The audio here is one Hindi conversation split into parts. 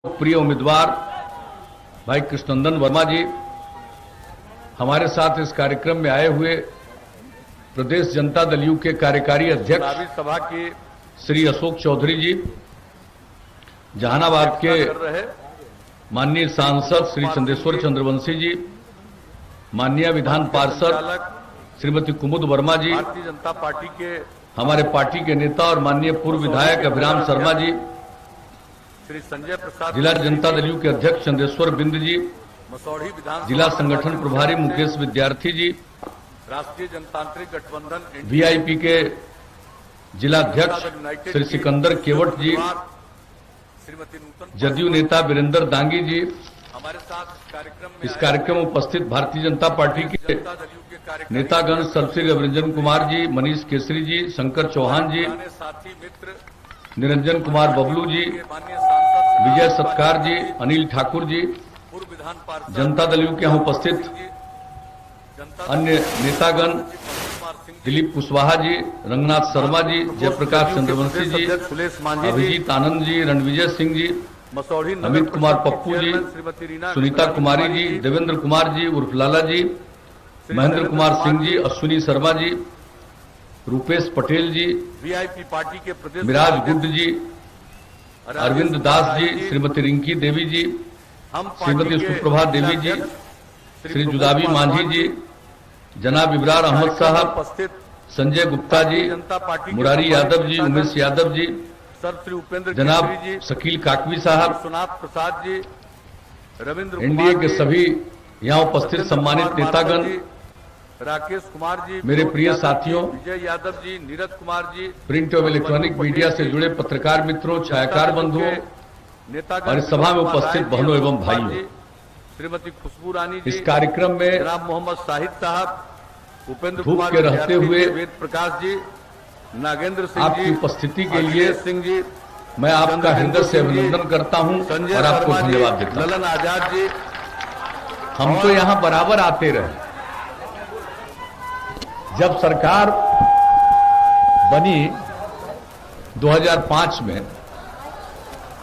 प्रिय उम्मीदवार भाई कृष्णनंदन वर्मा जी हमारे साथ इस कार्यक्रम में आए हुए प्रदेश जनता दल यू के कार्यकारी अध्यक्ष सभा के श्री अशोक चौधरी जी, जहानाबाद के माननीय सांसद श्री चंदेश्वर चंद्रवंशी जी, माननीय विधान पार्षद श्रीमती कुमुद वर्मा जी, भारतीय जनता पार्टी के हमारे पार्टी के नेता और माननीय पूर्व विधायक अभिराम शर्मा जी, श्री संजय प्रसाद, जिला जनता दल यू के अध्यक्ष चंदेश्वर बिंद जी, मसौढ़ी विधान जिला संगठन प्रभारी मुकेश विद्यार्थी जी, राष्ट्रीय जनतांत्रिक गठबंधन वीआईपी के जिला अध्यक्ष श्री सिकंदर केवट जी, श्रीमती नूतन जदयू नेता वीरेंद्र दांगी जी, हमारे साथ कार्यक्रम में इस कार्यक्रम में उपस्थित भारतीय जनता पार्टी के जनता दल यू के कार्यक्रम नेतागण सर्वश्री रविरंजन कुमार जी, मनीष केसरी जी, शंकर चौहान जी, साथी मित्र निरंजन कुमार बबलू जी, माननीय सांसद विजय सत्कार जी, अनिल ठाकुर जी, पूर्व विधान पार्षद जनता दल यू के यहाँ उपस्थित जनता अन्य नेतागण कुमार सिंह दिलीप कुशवाहा जी, रंगनाथ शर्मा जी, जयप्रकाश चंद्रवंशी जी, सुलेश मांझी जी, अभिजीत आनंद जी, रणविजय सिंह जी, मसौढ़ी अमित कुमार पप्पू जी, श्रीमती रीना सुनीता कुमारी जी, देवेंद्र कुमार जी उर्फ लाला जी, महेंद्र कुमार सिंह जी, अश्विनी शर्मा जी, रूपेश पटेल जी, वीआईपी पार्टी के प्रदेश मिराज गुड जी, अरविंद दास जी, श्रीमती रिंकी देवी जी, हम श्रीमती सुप्रभा देवी जी, श्री जुदाबी मांझी जी, जनाब इब्रार अहमद साहब, उपस्थित संजय गुप्ता जी, जनता पार्टी के मुरारी यादव जी, उमेश यादव जी, सर श्री उपेंद्र जनाब केसरी जी, शकील काकवी साहब, सुनाथ प्रसाद जी, रविंद्र एनडीए कुमार के जी, सभी यहाँ उपस्थित सत्येंद्र सम्मानित कुमार नेतागण, माथुर जी, राकेश कुमार जी, मेरे विनोद प्रिय यादव साथियों, जी, विजय यादव जी, नीरज कुमार जी, प्रिंट और इलेक्ट्रॉनिक मीडिया से जुड़े पत्रकार मित्रों, छायाकार बंधुओं नेतागण और इस सभा में विनोद उपस्थित कुमार राय बहनों जी, एवं अशोक भाइयों, जी, श्रीमती खुशबू रानी जी, इस कार्यक्रम में जनाब मोहम्मद शाहिद साहब, उपेंद्र धूप कुमार के रहते विद्यार्थी हुए जी, वेद प्रकाश जी, नागेंद्र सिंह आपकी जी, उपस्थिति के लिए अखिलेश सिंह जी, मैं आपका हृदय से अभिनंदन करता हूं संजय और आपको वर्मा जी, धन्यवाद देता हूं। ललन आजाद जी, हम तो यहां बराबर आते रहे। जब सरकार बनी 2005 में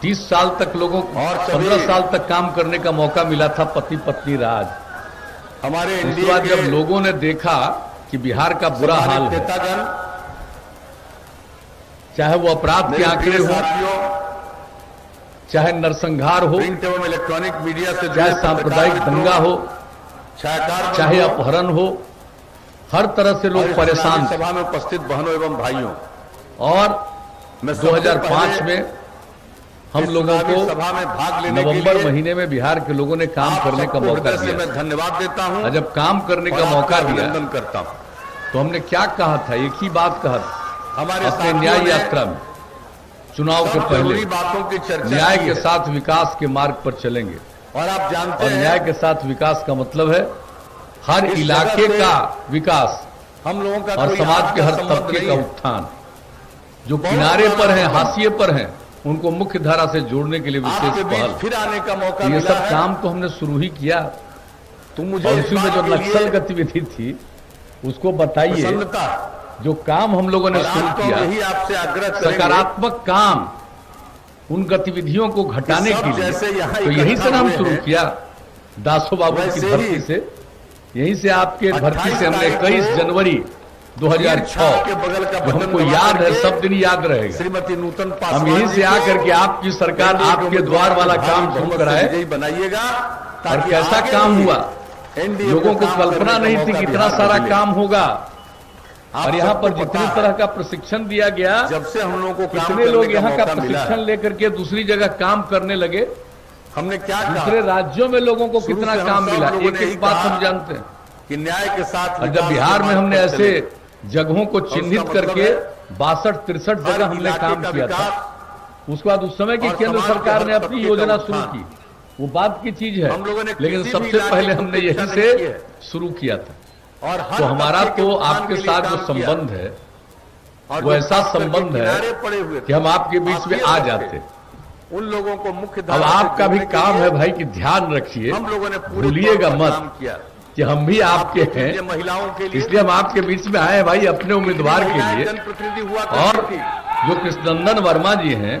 30 साल तक लोगों को और 15 साल तक काम करने का मौका मिला था, पति पत्नी राज। हमारे उसके एनडीए बाद के जब लोगों ने देखा कि बिहार का बुरा हाल है, नेतागण, चाहे वो अपराध के मेरे आंकड़े प्रिय हो, साथियों, चाहे नरसंहार हो, प्रिंट एवं इलेक्ट्रॉनिक मीडिया से चाहे जुड़े सांप्रदायिक पत्रकार दंगा हो, छायाकार चाहे बंधुओं, अपहरण हो, हर तरह से और लोग इस परेशान थे। सभा में उपस्थित बहनों एवं भाइयों, और मैं सबसे 2005 पहले में हम इस लोगों चुनावी को सभा में भाग लेने के नवंबर लिए महीने में बिहार के लोगों ने काम आप करने का सबको मौका हृदय से दिया। मैं धन्यवाद देता हूं और जब काम करने और का आपका मौका दिया अभिनंदन करता हूं। तो हमने क्या कहा था, एक ही बात कहा था हमारे अपने साथियों न्याय ने यात्रा में, चुनाव के सब पहले जरूरी बातों की चर्चा न्याय की के है। साथ विकास के मार्ग पर चलेंगे। और आप जानते और हैं न्याय के साथ विकास का मतलब है हर इस इलाके जगह से का विकास हम लोगों का और कोई समाज के हर संबंध तबके नहीं का है। उत्थान, जो बहुत किनारे पर पुराना हैं, संबंध। हाशिए पर हैं, उनको मुख्य धारा से जोड़ने के लिए आपके विशेष बीच पहल। फिर आने का मौका ये मिला सब है। काम तो हमने शुरू ही किया। तो मुझे और इस उसी में बात जो के नक्सल लिए गतिविधि थी उसको बताइए। प्रसन्नता, जो काम हम लोगों ने और शुरू आज तो किया, यही आपसे आग्रह करेंगे, सकारात्मक काम, उन गतिविधियों को घटाने सब के जैसे लिए यहाँ तो यही से नाम इकट्ठा शुरू हुए हैं, किया दासो बाबू की वैसे भर्ती ही से। यहीं से आपके भर्ती से हमने 28 21 जनवरी के 2006 बगल का जो बटन हमको दबा याद है, करके सब दिन याद रहेगा। श्रीमती नूतन हम पासवान यहीं जी से को आकर के आपकी सरकार एनडीए के आपके उम्मीदवार द्वार वाला भाई काम बहुमत शुरू से कराए। विजयी बनाइएगा, और ताकि कैसा आगे काम भी हुआ, एनडीए लोगों को काम कल्पना करने नहीं का थी कि मौका इतना बिहार सारा को काम होगा। आप और यहाँ पर सबको जितनी पता तरह है, का प्रशिक्षण दिया गया, जब से हम लोगों को काम कितने करने लोग का यहाँ का मौका मिला प्रशिक्षण है, लेकर के दूसरी जगह काम करने लगे। हमने क्या दूसरे कहा राज्यों में लोगों को शुरू कितना से हम काम सब मिला, लोगों एक ने यही एक बात कहा हम जानते हैं। कि न्याय के साथ और जब विकास बिहार के में मार्ग हमने पर ऐसे चले। जगहों को चिन्हित उसका मतलब करके है 62-63 हर जगह हमने इलाके काम का किया था। विकास उसके बाद उस समय की और केंद्र समाज के सरकार हर ने अपनी तबके योजना का शुरू उत्थान। की, वो बात की चीज है, हम लोगों ने लेकिन किसी भी सबसे इलाके पहले की हमने उपेक्षा यही नहीं की से है। शुरू किया था। और हर तो हमारा तबके के तो उत्थान आपके के लिए साथ जो काम किया। संबंध है और वो जो ऐसा खास करके संबंध है किनारे पड़े हुए थे, कि हम आपके बीच में ये आ लोग थे। जाते। उन लोगों को मुख्य अब धारा से आपका भी जोड़ने के काम लिए है भाई कि ध्यान रखिए, हम लोगों ने पूरे भूलिएगा तौर पर मत काम किया। कि हम भी आपके हैं, ये महिलाओं के लिए इसलिए हम आपके बीच में आए हैं भाई अपने उम्मीदवार के महिलाएं लिए। जनप्रतिनिधि हुआ और करती थी। जो कृष्णनंदन वर्मा जी हैं,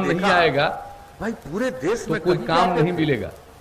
नहीं देखा, आएगा भाई पूरे देश तो में कोई कहीं काम जाते नहीं थे। मिलेगा।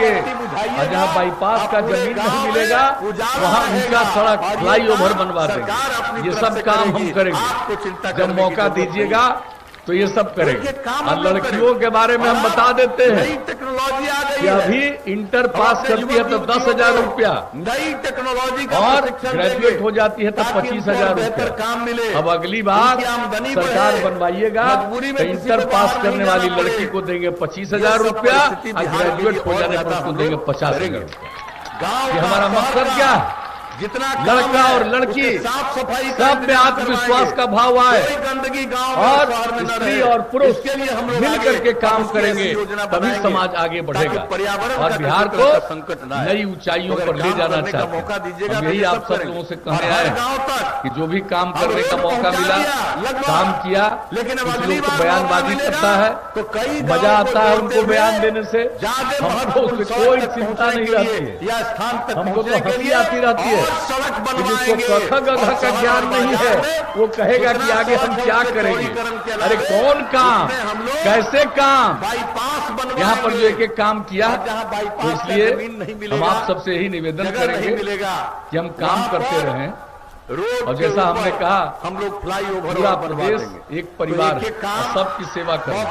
देंगे, और जहां बाईपास का जमीन नहीं मिलेगा वहां ऊंचा सड़क फ्लाईओवर बनवा देंगे। ये सब काम हम करेंगे, जब मौका दीजिएगा तो ये सब करेंगे। और लड़कियों के बारे में हम बता देते हैं टेक्नोलॉजी आ गई कि अभी इंटर पास करती है तो 10,000 रुपया, नई टेक्नोलॉजी का और प्रशिक्षण ग्रेजुएट देंगे हो जाती है तो ताकि 25,000 बेहतर रुपया। काम मिले। अब अगली बार उनकी आमदनी सरकार बढ़े, बनवाइएगा मजबूरी में तो किसी इंटर को पास बाहर करने नहीं वाली जाना लड़की पड़े। को देंगे 25,000 ये सब रुपया, परिस्थिति और बिहार के ग्रेजुएट लिए हो और जाने ज्यादा पर उसको हम देंगे लोग 50,000 करेंगे। रुपया। गांव ये का, हमारा शहर मकसद का, क्या है? जितना लड़का और लड़की साफ सफाई सब में आत्मविश्वास का भाव आए गंदगी गांव और स्त्री और पुरुष मिल करके काम करेंगे, तभी समाज आगे बढ़ेगा और बिहार को नई ऊंचाइयों पर ले जाना चाहते हैं। यही आप सब लोगों से कहने आए हैं कि जो भी काम करने का मौका मिला काम किया। लेकिन कुछ लोग तो बयानबाजी करता है, तो कई मजा आता है उनको बयान देने से, हमको उससे कोई चिंता नहीं रहती है, या स्थान तक हमको तो हंसी आती रहती है। सड़क जिसको कथा गधा का ज्ञान नहीं है वो कहेगा कि आगे हम क्या करेंगे। अरे कौन काम, कैसे काम, बाईपास यहाँ पर जो एक एक काम किया, तो इसलिए हम आप सबसे यही निवेदन करेंगे कि हम काम करते रहें। और जैसा हमने कहा हम लोग फ्लाईओवर पूरा प्रदेश एक परिवार है और सबकी सेवा करें,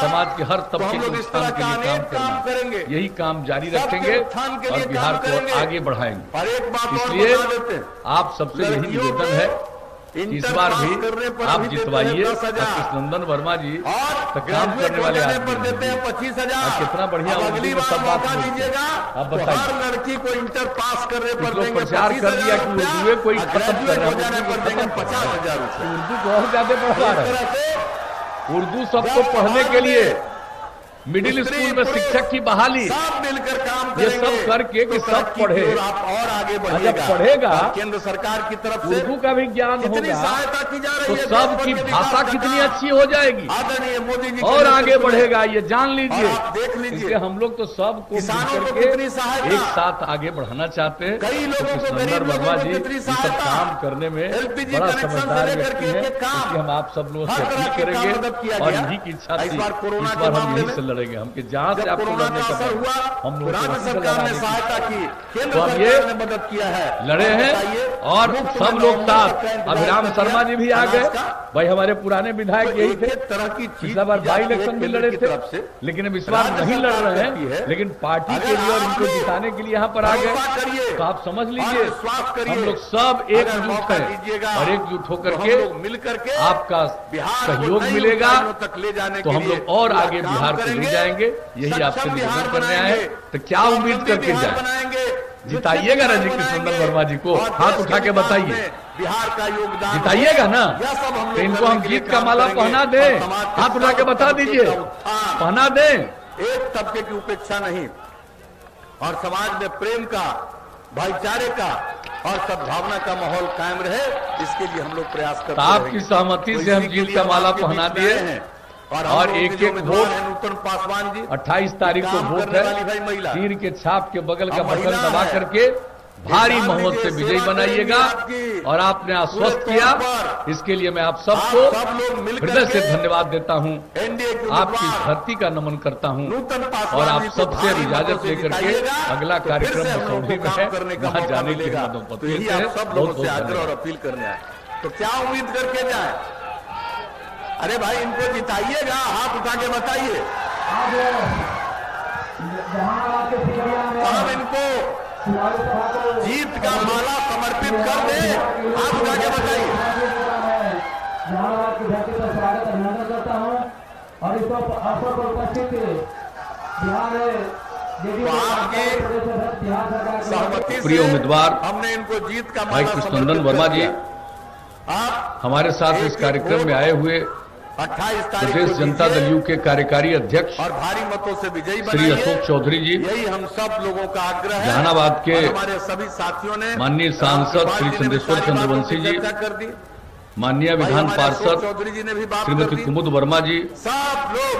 समाज के हर तबके के उत्थान के लिए काम करेंगे, यही काम जारी रखेंगे और बिहार को आगे बढ़ाएंगे। इसलिए आप सबसे यही निवेदन है कि इस बार भी आप जितवाइए कृष्णनंदन वर्मा जी, तो काम करने वाले आदमी देते हैं 25,000, कितना बढ़िया अगली बार सब बात दीजिएगा। आप बताइए, हर लड़की को इंटर पास करने पर लोग प्रचार कर दिया कि उर्दू कोई खत्म कर रहा है, पर देंगे 50,000 रुपये। उर्दू बहुत ज्यादा बढ़ा रहा है। उर्दू सबको पढ़ने के लिए मिडिल स्कूल में शिक्षक की बहाली, सब मिलकर काम ये सब करके कि सब पढ़े, और आगे जब पढ़ेगा केंद्र सरकार की तरफ से उर्दू का भी ज्ञान होगा सहायता की जा रही तो है, सबकी भाषा कितनी अच्छी हो जाएगी आदरणीय मोदी जी और आगे बढ़ेगा, ये जान लीजिए। देख लीजिए, इसलिए हम लोग तो सबको किसानों को मिलकर कितनी के सहायता, एक साथ आगे बढ़ाना चाहते हैं। कई लोगों को, कृष्णनंदन गरीब लोगों वर्मा को जी कितनी ये सब सहायता, काम करने में LPG बड़ा कनेक्शन से समझदार लेकर व्यक्ति के है, काम, इसलिए हम आप सब लोगों से हर तरह अपील के काम करेंगे मदद किया और गया। यही की इच्छा थी, इस बार कोरोना इस के बार हम मामले यही में से लड़ेंगे। हम जहाँ से आपको कोरोना लड़ने का का असर हुआ, हम लोग राज्य सरकार ने सहायता की, केंद्र तो अब सरकार ने मदद किया है, लड़े हैं और सब लोग साथ। अभिराम शर्मा जी भी आ गए, भाई हमारे पुराने विधायक यही थे, तरह की पिछला बार बाई इलेक्शन में लड़े थे, लेकिन अब इस बार नहीं लड़ रहे हैं, लेकिन पार्टी के लिए और इनको जिताने के लिए यहाँ पर आ गए। तो आप समझ लीजिए हम लोग सब एकजुट हैं और एकजुट होकर के मिलकर के आपका सहयोग मिलेगा तो हम लोग और आगे बिहार को ले जाएंगे। यही आपसे निवेदन करने आए हैं। तो क्या उम्मीद करके जाए, जिताइएगा ना जी कृष्णनंदन वर्मा जी को, हाथ उठा के बताइए, बिहार का योगदान जिताइएगा ना, तो इनको हम जीत का माला पहना दें, हाथ उठा के बता दीजिए, पहना दें। एक तबके की उपेक्षा नहीं और समाज में प्रेम का, भाईचारे का और सद्भावना का माहौल कायम रहे, इसके लिए हम लोग प्रयास करते हैं। आपकी सहमति से हम जीत का माला पहना दिए हैं और एक एक वोट नूतन पासवान जी 28 तारीख को वोट है, तीर के छाप के बगल का बटन दबा करके भारी बहुमत से विजयी बनाइएगा। और आपने आश्वस्त किया, इसके लिए मैं आप सबको हृदय से धन्यवाद देता हूँ, आपकी धरती का नमन करता हूँ और आप सबसे इजाजत लेकर के अगला कार्यक्रम मसौढ़ी में है, वहाँ जाने के लिए मदद देते हैं। बहुत बहुत और अपील करने आए, तो क्या उम्मीद करके जाए? अरे भाई इनको जिताइएगा, हाथ उठा के बताइए, हम इनको जीत का माला समर्पित कर दे, हाथ उठा के बताइए। जहानाबाद की धरती पर स्वागत अभिनंदन करता हूँ और इस अवसर पर उपस्थित बिहार सहमति प्रिय उम्मीदवार हमने इनको जीत का भाई माला कृष्णनंदन वर्मा जी आप हमारे साथ इस कार्यक्रम में आए हुए 28 तारीख प्रदेश जनता दल यू के कार्यकारी अध्यक्ष और भारी मतों से विजयी श्री बनाइए। अशोक चौधरी जी, यही हम सब लोगों का आग्रह है। जहानाबाद के और हमारे सभी साथियों ने, माननीय सांसद श्री चंद्रेश्वर चंद्रवंशी जी, चर्चा कर दी, माननीय विधान पार्षद चौधरी जी ने भी बात कर श्रीमती दी। कुमुद वर्मा जी, सब लोग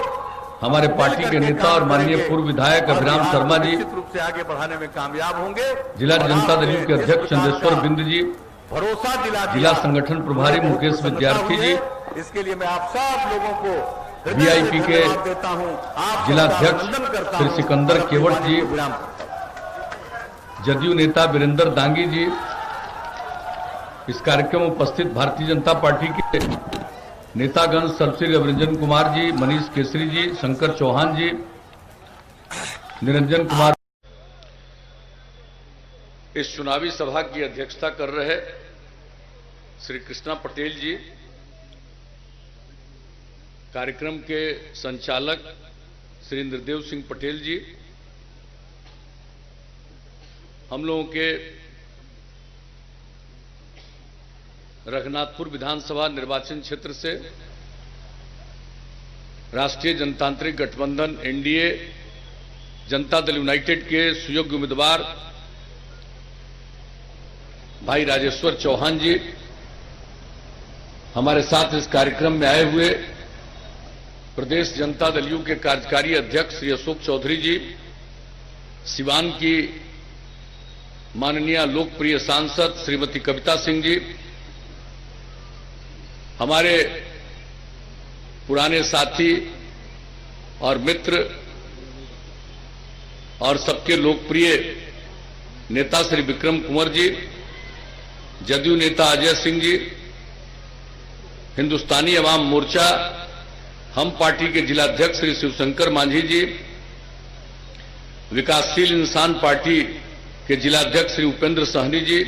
हमारे पार्टी के नेता और माननीय पूर्व विधायक अभिराम शर्मा जी, निश्चित रूप से आगे बढ़ाने में कामयाब होंगे। जिला जनता दल यू के अध्यक्ष चंद्रेश्वर बिंद जी, भरोसा दिला जिला संगठन प्रभारी मुकेश विद्यार्थी जी, इसके लिए मैं आप सब लोगों को वीआईपी के देता हूं, आप जिलाध्यक्ष श्री सिकंदर केवट जी, जदयू नेता वीरेंद्र दांगी जी, इस कार्यक्रम में उपस्थित भारतीय जनता पार्टी के नेतागण सर्वश्री रविरंजन कुमार जी, मनीष केसरी जी, शंकर चौहान जी, निरंजन कुमार। इस चुनावी सभा की अध्यक्षता कर रहे श्री कृष्णा पटेल जी, कार्यक्रम के संचालक श्री इंद्रदेव सिंह पटेल जी, हम लोगों के रघुनाथपुर विधानसभा निर्वाचन क्षेत्र से राष्ट्रीय जनतांत्रिक गठबंधन एनडीए जनता दल यूनाइटेड के सुयोग्य उम्मीदवार भाई राजेश्वर चौहान जी हमारे साथ इस कार्यक्रम में आए हुए प्रदेश जनता दल यू के कार्यकारी अध्यक्ष श्री अशोक चौधरी जी, सिवान की माननीय लोकप्रिय सांसद श्रीमती कविता सिंह जी, हमारे पुराने साथी और मित्र और सबके लोकप्रिय नेता श्री विक्रम कुंवर जी, जदयू नेता अजय सिंह जी, हिंदुस्तानी अवाम मोर्चा हम पार्टी के जिलाध्यक्ष श्री शिवशंकर मांझी जी, विकासशील इंसान पार्टी के जिलाध्यक्ष श्री उपेंद्र सहनी जी,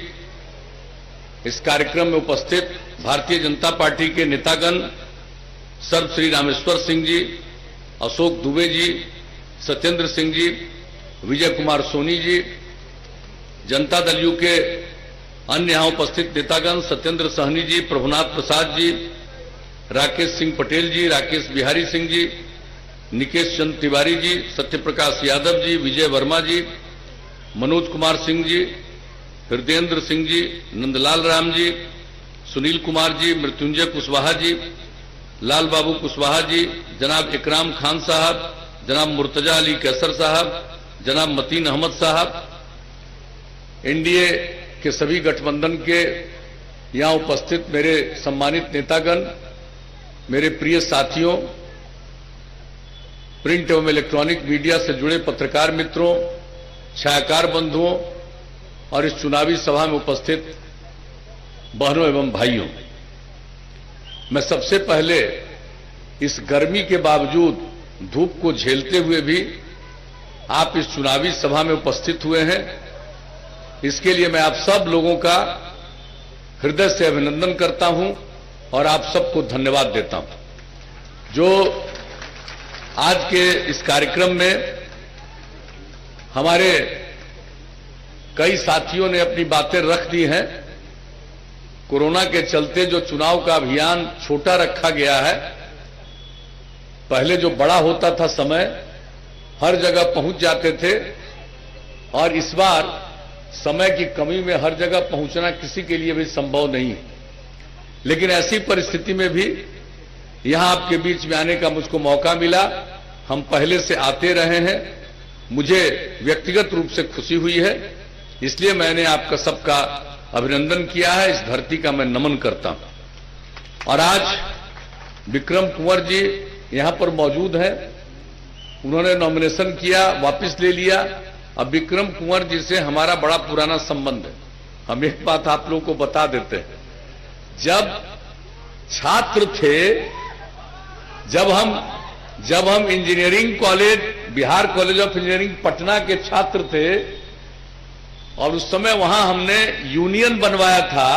इस कार्यक्रम में उपस्थित भारतीय जनता पार्टी के नेतागण सर्वश्री रामेश्वर सिंह जी, अशोक दुबे जी, सत्येंद्र सिंह जी, विजय कुमार सोनी जी, जनता दल यू के अन्य यहां उपस्थित नेतागण सत्येंद्र सहनी जी, प्रभुनाथ प्रसाद जी, राकेश सिंह पटेल जी, राकेश बिहारी सिंह जी, निकेश चंद तिवारी जी, सत्यप्रकाश यादव जी, विजय वर्मा जी, मनोज कुमार सिंह जी, हृदयेंद्र सिंह जी, नंदलाल राम जी, सुनील कुमार जी, मृत्युंजय कुशवाहा जी, लाल बाबू कुशवाहा जी, जनाब इकराम खान साहब, जनाब मुर्तजा अली कैसर साहब, जनाब मतीन अहमद साहब, एनडीए के सभी गठबंधन के यहां उपस्थित मेरे सम्मानित नेतागण, मेरे प्रिय साथियों, प्रिंट एवं इलेक्ट्रॉनिक मीडिया से जुड़े पत्रकार मित्रों, छायाकार बंधुओं और इस चुनावी सभा में उपस्थित बहनों एवं भाइयों, मैं सबसे पहले इस गर्मी के बावजूद धूप को झेलते हुए भी आप इस चुनावी सभा में उपस्थित हुए हैं, इसके लिए मैं आप सब लोगों का हृदय से अभिनंदन करता हूं और आप सबको धन्यवाद देता हूं। जो आज के इस कार्यक्रम में हमारे कई साथियों ने अपनी बातें रख दी हैं। कोरोना के चलते जो चुनाव का अभियान छोटा रखा गया है, पहले जो बड़ा होता था समय, हर जगह पहुंच जाते थे, और इस बार समय की कमी में हर जगह पहुंचना किसी के लिए भी संभव नहीं है। लेकिन ऐसी परिस्थिति में भी यहां आपके बीच में आने का मुझको मौका मिला। हम पहले से आते रहे हैं, मुझे व्यक्तिगत रूप से खुशी हुई है, इसलिए मैंने आपका सबका अभिनंदन किया है, इस धरती का मैं नमन करता हूं। और आज विक्रम कुंवर जी यहां पर मौजूद हैं, उन्होंने नॉमिनेशन किया, वापस ले लिया। अब विक्रम कुंवर जी से हमारा बड़ा पुराना संबंध है। हम एक बात आप लोगों को बता देते हैं, जब छात्र थे, जब हम engineering college, Bihar college of engineering Patna के छात्र थे, और उस समय वहां हमने यूनियन बनवाया था,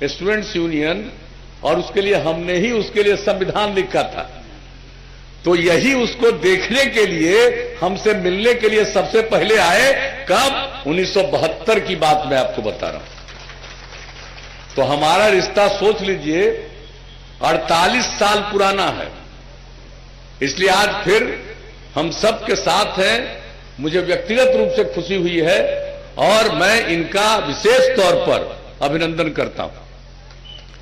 स्टूडेंट्स यूनियन, और उसके लिए हमने ही उसके लिए संविधान लिखा था। तो यही उसको देखने के लिए, हमसे मिलने के लिए सबसे पहले आए। कब? 1972 की बात मैं आपको बता रहा हूं। तो हमारा रिश्ता सोच लीजिए 48 साल पुराना है। इसलिए आज फिर हम सब के साथ हैं। मुझे व्यक्तिगत रूप से खुशी हुई है और मैं इनका विशेष तौर पर अभिनंदन करता हूं।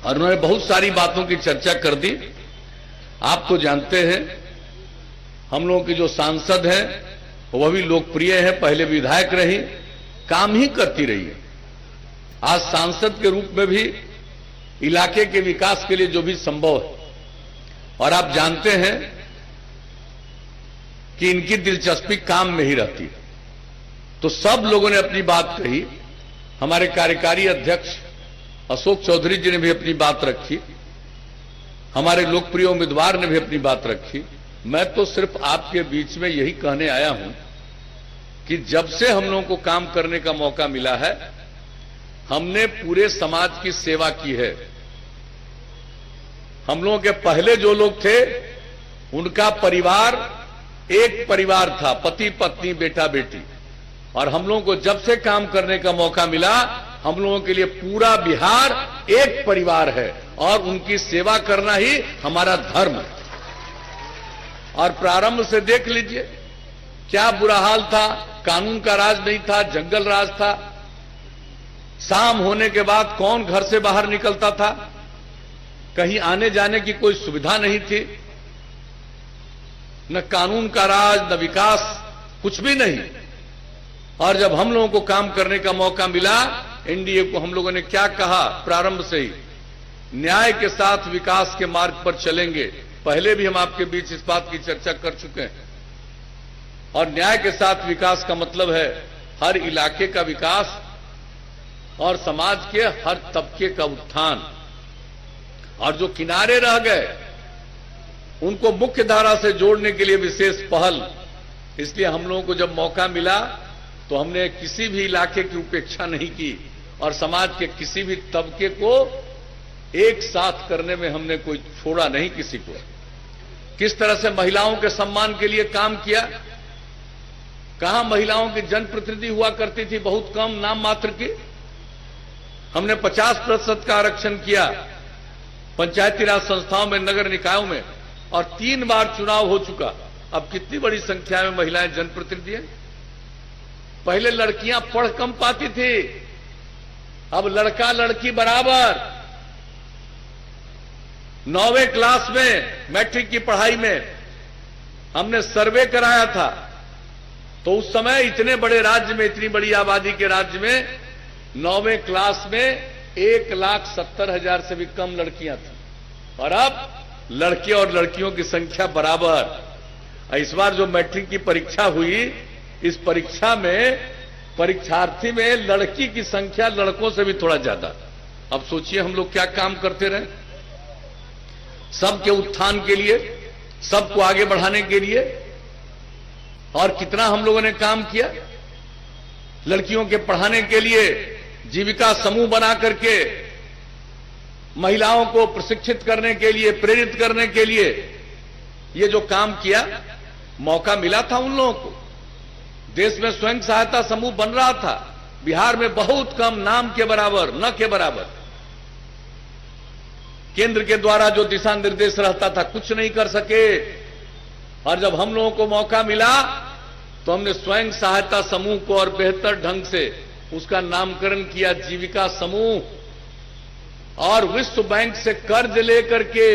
और उन्होंने बहुत सारी बातों की चर्चा कर दी। आप तो जानते हैं, हम लोगों की जो सांसद हैं वह भी लोकप्रिय है, पहले विधायक रही, काम ही करती रही है। आज सांसद के रूप में भी इलाके के विकास के लिए जो भी संभव है, और आप जानते हैं कि इनकी दिलचस्पी काम में ही रहती है। तो सब लोगों ने अपनी बात कही। हमारे कार्यकारी अध्यक्ष अशोक चौधरी जी ने भी अपनी बात रखी, हमारे लोकप्रिय उम्मीदवार ने भी अपनी बात रखी। मैं तो सिर्फ आपके बीच में यही कहने आया हूं कि जब से हम लोगों को काम करने का मौका मिला है, हमने पूरे समाज की सेवा की है। हम लोगों के पहले जो लोग थे, उनका परिवार एक परिवार था, पति पत्नी बेटा बेटी, और हम लोगों को जब से काम करने का मौका मिला, हम लोगों के लिए पूरा बिहार एक परिवार है और उनकी सेवा करना ही हमारा धर्म है। और प्रारंभ से देख लीजिए क्या बुरा हाल था, कानून का राज नहीं था, जंगल राज था। शाम होने के बाद कौन घर से बाहर निकलता था, कहीं आने जाने की कोई सुविधा नहीं थी, न कानून का राज, न विकास, कुछ भी नहीं। और जब हम लोगों को काम करने का मौका मिला, एनडीए को हम लोगों ने क्या कहा प्रारंभ से ही, न्याय के साथ विकास के मार्ग पर चलेंगे। पहले भी हम आपके बीच इस बात की चर्चा कर चुके हैं। और न्याय के साथ विकास का मतलब है हर इलाके का विकास और समाज के हर तबके का उत्थान। और जो किनारे रह गए उनको मुख्य धारा से जोड़ने के लिए विशेष पहल। इसलिए हम लोगों को जब मौका मिला तो हमने किसी भी इलाके की उपेक्षा नहीं की और समाज के किसी भी तबके को एक साथ करने में हमने कोई छोड़ा नहीं किसी को। किस तरह से महिलाओं के सम्मान के लिए काम किया। कहां महिलाओं की जनप्रतिनिधि हुआ करती थी, बहुत कम, नाम मात्र की। हमने 50% का आरक्षण किया पंचायती राज संस्थाओं में, नगर निकायों में, और 3 बार चुनाव हो चुका। अब कितनी बड़ी संख्या में महिलाएं जनप्रतिनिधि हैं। पहले लड़कियां पढ़ कम पाती थी, अब लड़का लड़की बराबर। 9वीं क्लास में मैट्रिक की पढ़ाई में हमने सर्वे कराया था, तो उस समय इतने बड़े राज्य में, इतनी बड़ी आबादी के राज्य में 9वीं क्लास में 1,70,000 से भी कम लड़कियां थी। और अब लड़के और लड़कियों की संख्या बराबर। इस बार जो मैट्रिक की परीक्षा हुई, इस परीक्षा में परीक्षार्थी में लड़की की संख्या लड़कों से भी थोड़ा ज्यादा। अब सोचिए हम लोग क्या काम करते रहे, सबके उत्थान के लिए, सबको आगे बढ़ाने के लिए। और कितना हम लोगों ने काम किया लड़कियों के पढ़ाने के लिए। जीविका समूह बना करके महिलाओं को प्रशिक्षित करने के लिए, प्रेरित करने के लिए ये जो काम किया, मौका मिला था उन लोगों को। देश में स्वयं सहायता समूह बन रहा था, बिहार में बहुत कम, नाम के बराबर, न के बराबर। केंद्र के द्वारा जो दिशा निर्देश रहता था, कुछ नहीं कर सके। और जब हम लोगों को मौका मिला तो हमने स्वयं सहायता समूह को और बेहतर ढंग से उसका नामकरण किया जीविका समूह। और विश्व बैंक से कर्ज लेकर के,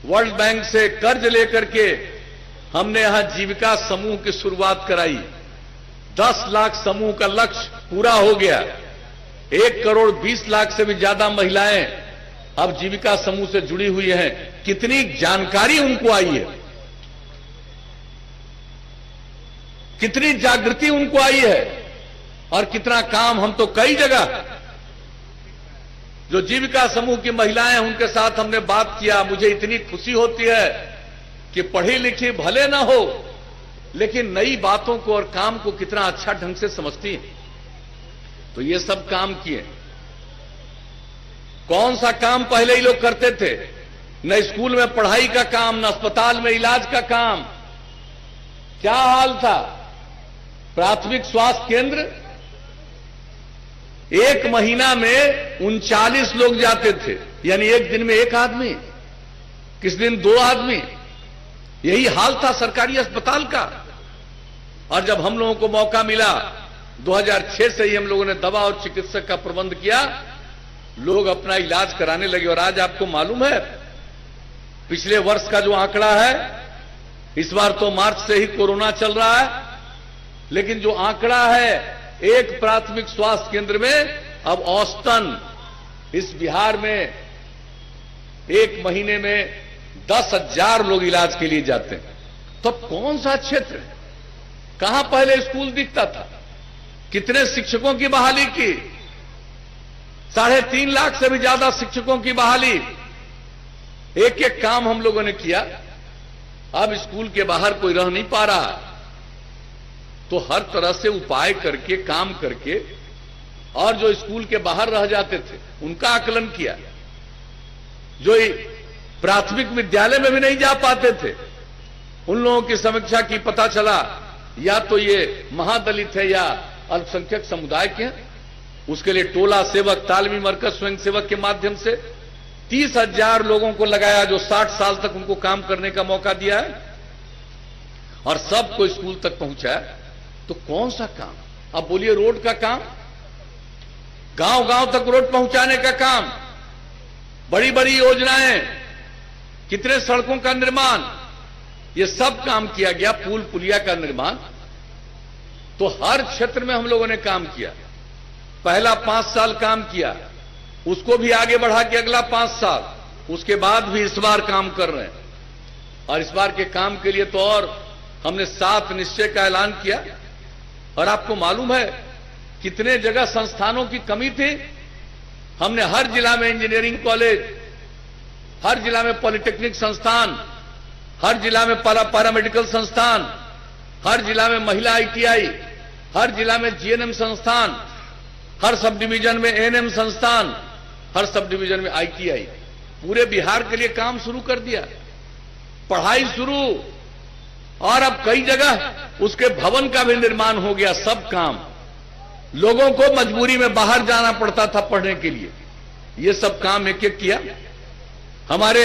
वर्ल्ड बैंक से कर्ज लेकर के हमने यहां जीविका समूह की शुरुआत कराई। 10 लाख समूह का लक्ष्य पूरा हो गया। 1,20,00,000 से भी ज्यादा महिलाएं अब जीविका समूह से जुड़ी हुई हैं। कितनी जानकारी उनको आई है, कितनी जागृति उनको आई है, और कितना काम। हम तो कई जगह जो जीविका समूह की महिलाएं हैं उनके साथ हमने बात किया। मुझे इतनी खुशी होती है कि पढ़ी लिखी भले ना हो, लेकिन नई बातों को और काम को कितना अच्छा ढंग से समझती है। तो ये सब काम किए। कौन सा काम पहले ही लोग करते थे? न स्कूल में पढ़ाई का काम, न अस्पताल में इलाज का काम। क्या हाल था? प्राथमिक स्वास्थ्य केंद्र 1 महीना में 39 लोग जाते थे, यानी एक दिन में 1 आदमी, किस दिन 2 आदमी। यही हाल था सरकारी अस्पताल का। और जब हम लोगों को मौका मिला, 2006 से ही हम लोगों ने दवा और चिकित्सक का प्रबंध किया, लोग अपना इलाज कराने लगे। और आज आपको मालूम है, पिछले वर्ष का जो आंकड़ा है, इस बार तो मार्च से ही कोरोना चल रहा है, लेकिन जो आंकड़ा है, एक प्राथमिक स्वास्थ्य केंद्र में अब औसतन इस बिहार में 1 महीने में 10,000 लोग इलाज के लिए जाते हैं। तो कौन सा क्षेत्र है? कहां पहले स्कूल दिखता था? कितने शिक्षकों की बहाली की? 3.5 लाख से भी ज्यादा शिक्षकों की बहाली। एक एक काम हम लोगों ने किया। अब स्कूल के बाहर कोई रह नहीं पा रहा, तो हर तरह से उपाय करके, काम करके, और जो स्कूल के बाहर रह जाते थे उनका आकलन किया। जो प्राथमिक विद्यालय में भी नहीं जा पाते थे, उन लोगों की समीक्षा की। पता चला या तो ये महादलित है या अल्पसंख्यक समुदाय के हैं। उसके लिए टोला सेवक, तालमी मरकज स्वयं सेवक के माध्यम से 30,000 लोगों को लगाया, जो 60 साल तक उनको काम करने का मौका दिया है और सबको स्कूल तक पहुंचाया। तो कौन सा काम? अब बोलिए, रोड का काम, गांव गांव तक रोड पहुंचाने का काम, बड़ी बड़ी योजनाएं, कितने सड़कों का निर्माण, ये सब काम किया गया, पुल पुलिया का निर्माण। तो हर क्षेत्र में हम लोगों ने काम किया। पहला 5 साल काम किया, उसको भी आगे बढ़ा के अगला 5 साल, उसके बाद भी इस बार काम कर रहे हैं। और इस बार के काम के लिए तो और हमने 7 निश्चय का ऐलान किया। और आपको मालूम है कितने जगह संस्थानों की कमी थी। हमने हर जिला में इंजीनियरिंग कॉलेज, हर जिला में पॉलिटेक्निक संस्थान, हर जिला में पैरामेडिकल संस्थान, हर जिला में महिला आईटीआई, हर जिला में जीएनएम संस्थान, हर सब डिवीजन में एएनएम संस्थान, हर सब डिवीजन में आईटीआई, पूरे बिहार के लिए काम शुरू कर दिया, पढ़ाई शुरू। और अब कई जगह उसके भवन का भी निर्माण हो गया। सब काम, लोगों को मजबूरी में बाहर जाना पड़ता था पढ़ने के लिए, ये सब काम एक एक किया। हमारे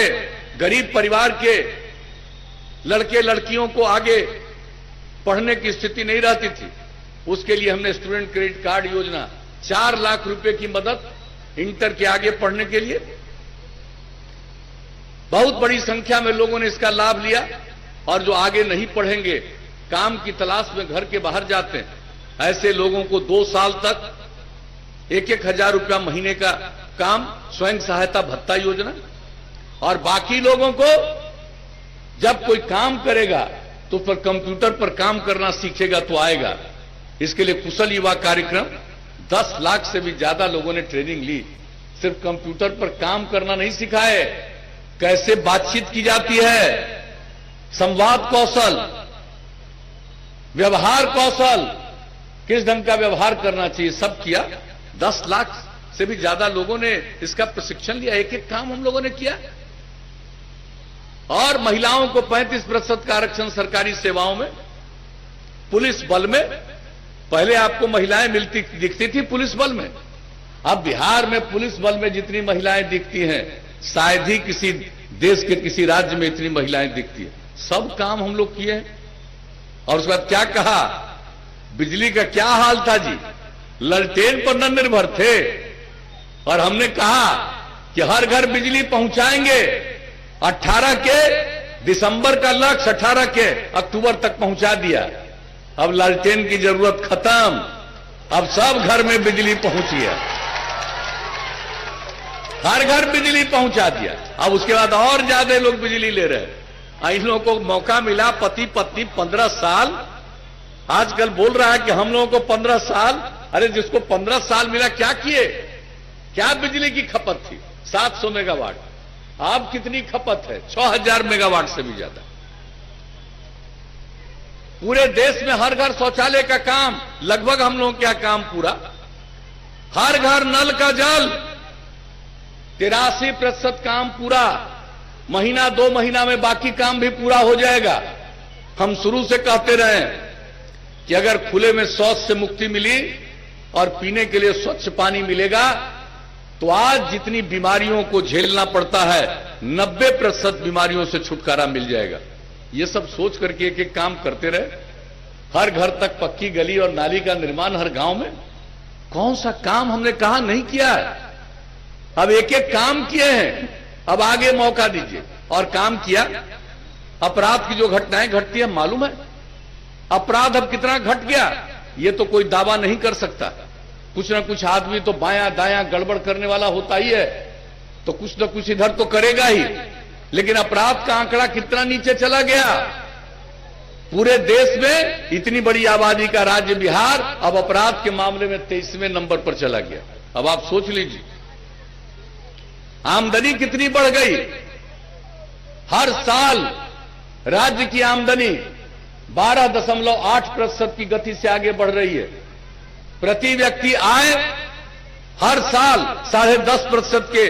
गरीब परिवार के लड़के लड़कियों को आगे पढ़ने की स्थिति नहीं रहती थी, उसके लिए हमने स्टूडेंट क्रेडिट कार्ड योजना, 4 लाख रुपए की मदद इंटर के आगे पढ़ने के लिए। बहुत बड़ी संख्या में लोगों ने इसका लाभ लिया। और जो आगे नहीं पढ़ेंगे, काम की तलाश में घर के बाहर जाते हैं, ऐसे लोगों को 2 साल तक 1-1 हजार रुपया महीने का काम, स्वयं सहायता भत्ता योजना। और बाकी लोगों को जब कोई काम करेगा तो फिर कंप्यूटर पर काम करना सीखेगा तो आएगा। इसके लिए कुशल युवा कार्यक्रम, 10 लाख से भी ज्यादा लोगों ने ट्रेनिंग ली। सिर्फ कंप्यूटर पर काम करना नहीं सिखाए, कैसे बातचीत की जाती है, संवाद कौशल, व्यवहार कौशल, किस ढंग का व्यवहार करना चाहिए, सब किया। 10 लाख से भी ज्यादा लोगों ने इसका प्रशिक्षण लिया। एक एक काम हम लोगों ने किया। और महिलाओं को 35% का आरक्षण सरकारी सेवाओं में, पुलिस बल में। पहले आपको महिलाएं मिलती दिखती थी पुलिस बल में, अब बिहार में पुलिस बल में जितनी महिलाएं दिखती हैं, शायद ही किसी देश के किसी राज्य में इतनी महिलाएं दिखती है। सब काम हम लोग किए हैं। और उसके बाद क्या कहा, बिजली का क्या हाल था जी, ललटेन पर न निर्भर थे। और हमने कहा कि हर घर बिजली पहुंचाएंगे। 18 के दिसंबर का लक्ष्य 18 के अक्टूबर तक पहुंचा दिया। अब लालटेन की जरूरत खत्म, अब सब घर में बिजली पहुंची है, हर घर बिजली पहुंचा दिया। अब उसके बाद और ज्यादा लोग बिजली ले रहे हैं। इन लोगों को मौका मिला, पति पत्नी 15 साल, आजकल बोल रहा है कि हम लोगों को 15 साल। अरे जिसको 15 साल मिला क्या किए, क्या बिजली की खपत थी, 700 मेगावाट। अब कितनी खपत है, 6000 मेगावाट से भी ज्यादा। पूरे देश में हर घर शौचालय का काम, लगभग हम लोगों का काम पूरा। हर घर नल का जल, 83% काम पूरा। महीना 2 महीना में बाकी काम भी पूरा हो जाएगा। हम शुरू से कहते रहे कि अगर खुले में शौच से मुक्ति मिली और पीने के लिए स्वच्छ पानी मिलेगा तो आज जितनी बीमारियों को झेलना पड़ता है 90% बीमारियों से छुटकारा मिल जाएगा। ये सब सोच करके एक एक काम करते रहे। हर घर तक पक्की गली और नाली का निर्माण हर गांव में। कौन सा काम हमने कहा नहीं किया है। अब एक एक काम किए हैं, अब आगे मौका दीजिए। और काम किया। अपराध की जो घटनाएं घटती है, मालूम है अपराध अब कितना घट गया, ये तो कोई दावा नहीं कर सकता। कुछ ना कुछ आदमी तो बायां दायां गड़बड़ करने वाला होता ही है, तो कुछ ना कुछ इधर तो करेगा ही। लेकिन अपराध का आंकड़ा कितना नीचे चला गया। पूरे देश में इतनी बड़ी आबादी का राज्य बिहार अब अपराध के मामले में 23वें नंबर पर चला गया। अब आप सोच लीजिए आमदनी कितनी बढ़ गई। हर साल राज्य की आमदनी 12.8% की गति से आगे बढ़ रही है। प्रति व्यक्ति आय हर साल 10.5% के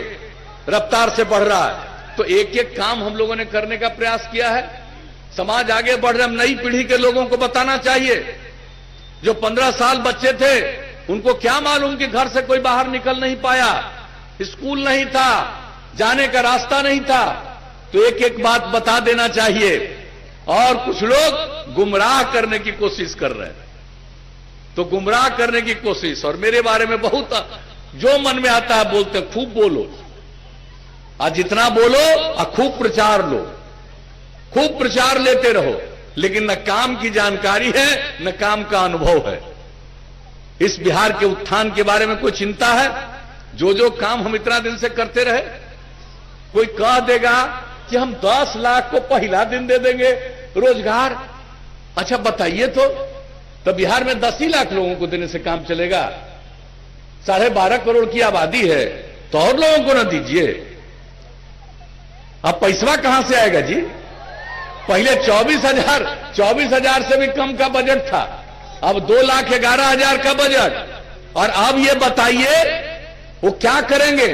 रफ्तार से बढ़ रहा है। तो एक एक काम हम लोगों ने करने का प्रयास किया है। समाज आगे बढ़ रहा है। नई पीढ़ी के लोगों को बताना चाहिए। जो 15 साल बच्चे थे उनको क्या मालूम कि घर से कोई बाहर निकल नहीं पाया, स्कूल नहीं था, जाने का रास्ता नहीं था। तो एक एक बात बता देना चाहिए। और कुछ लोग गुमराह करने की कोशिश कर रहे हैं, तो गुमराह करने की कोशिश, और मेरे बारे में बहुत जो मन में आता है बोलते हैं। खूब बोलो, आज जितना बोलो और खूब प्रचार लो, खूब प्रचार लेते रहो, लेकिन न काम की जानकारी है न काम का अनुभव है। इस बिहार के उत्थान के बारे में कोई चिंता है? जो जो काम हम इतना दिन से करते रहे, कोई कह देगा कि हम 10 लाख को पहला दिन दे देंगे रोजगार। अच्छा बताइए तो बिहार में 10 ही लाख लोगों को देने से काम चलेगा? 12.5 करोड़ की आबादी है, तो और लोगों को ना दीजिए। अब पैसा कहां से आएगा जी? पहले 24,000 से भी कम का बजट था, अब 2,11,000 का बजट। और अब ये बताइए वो क्या करेंगे?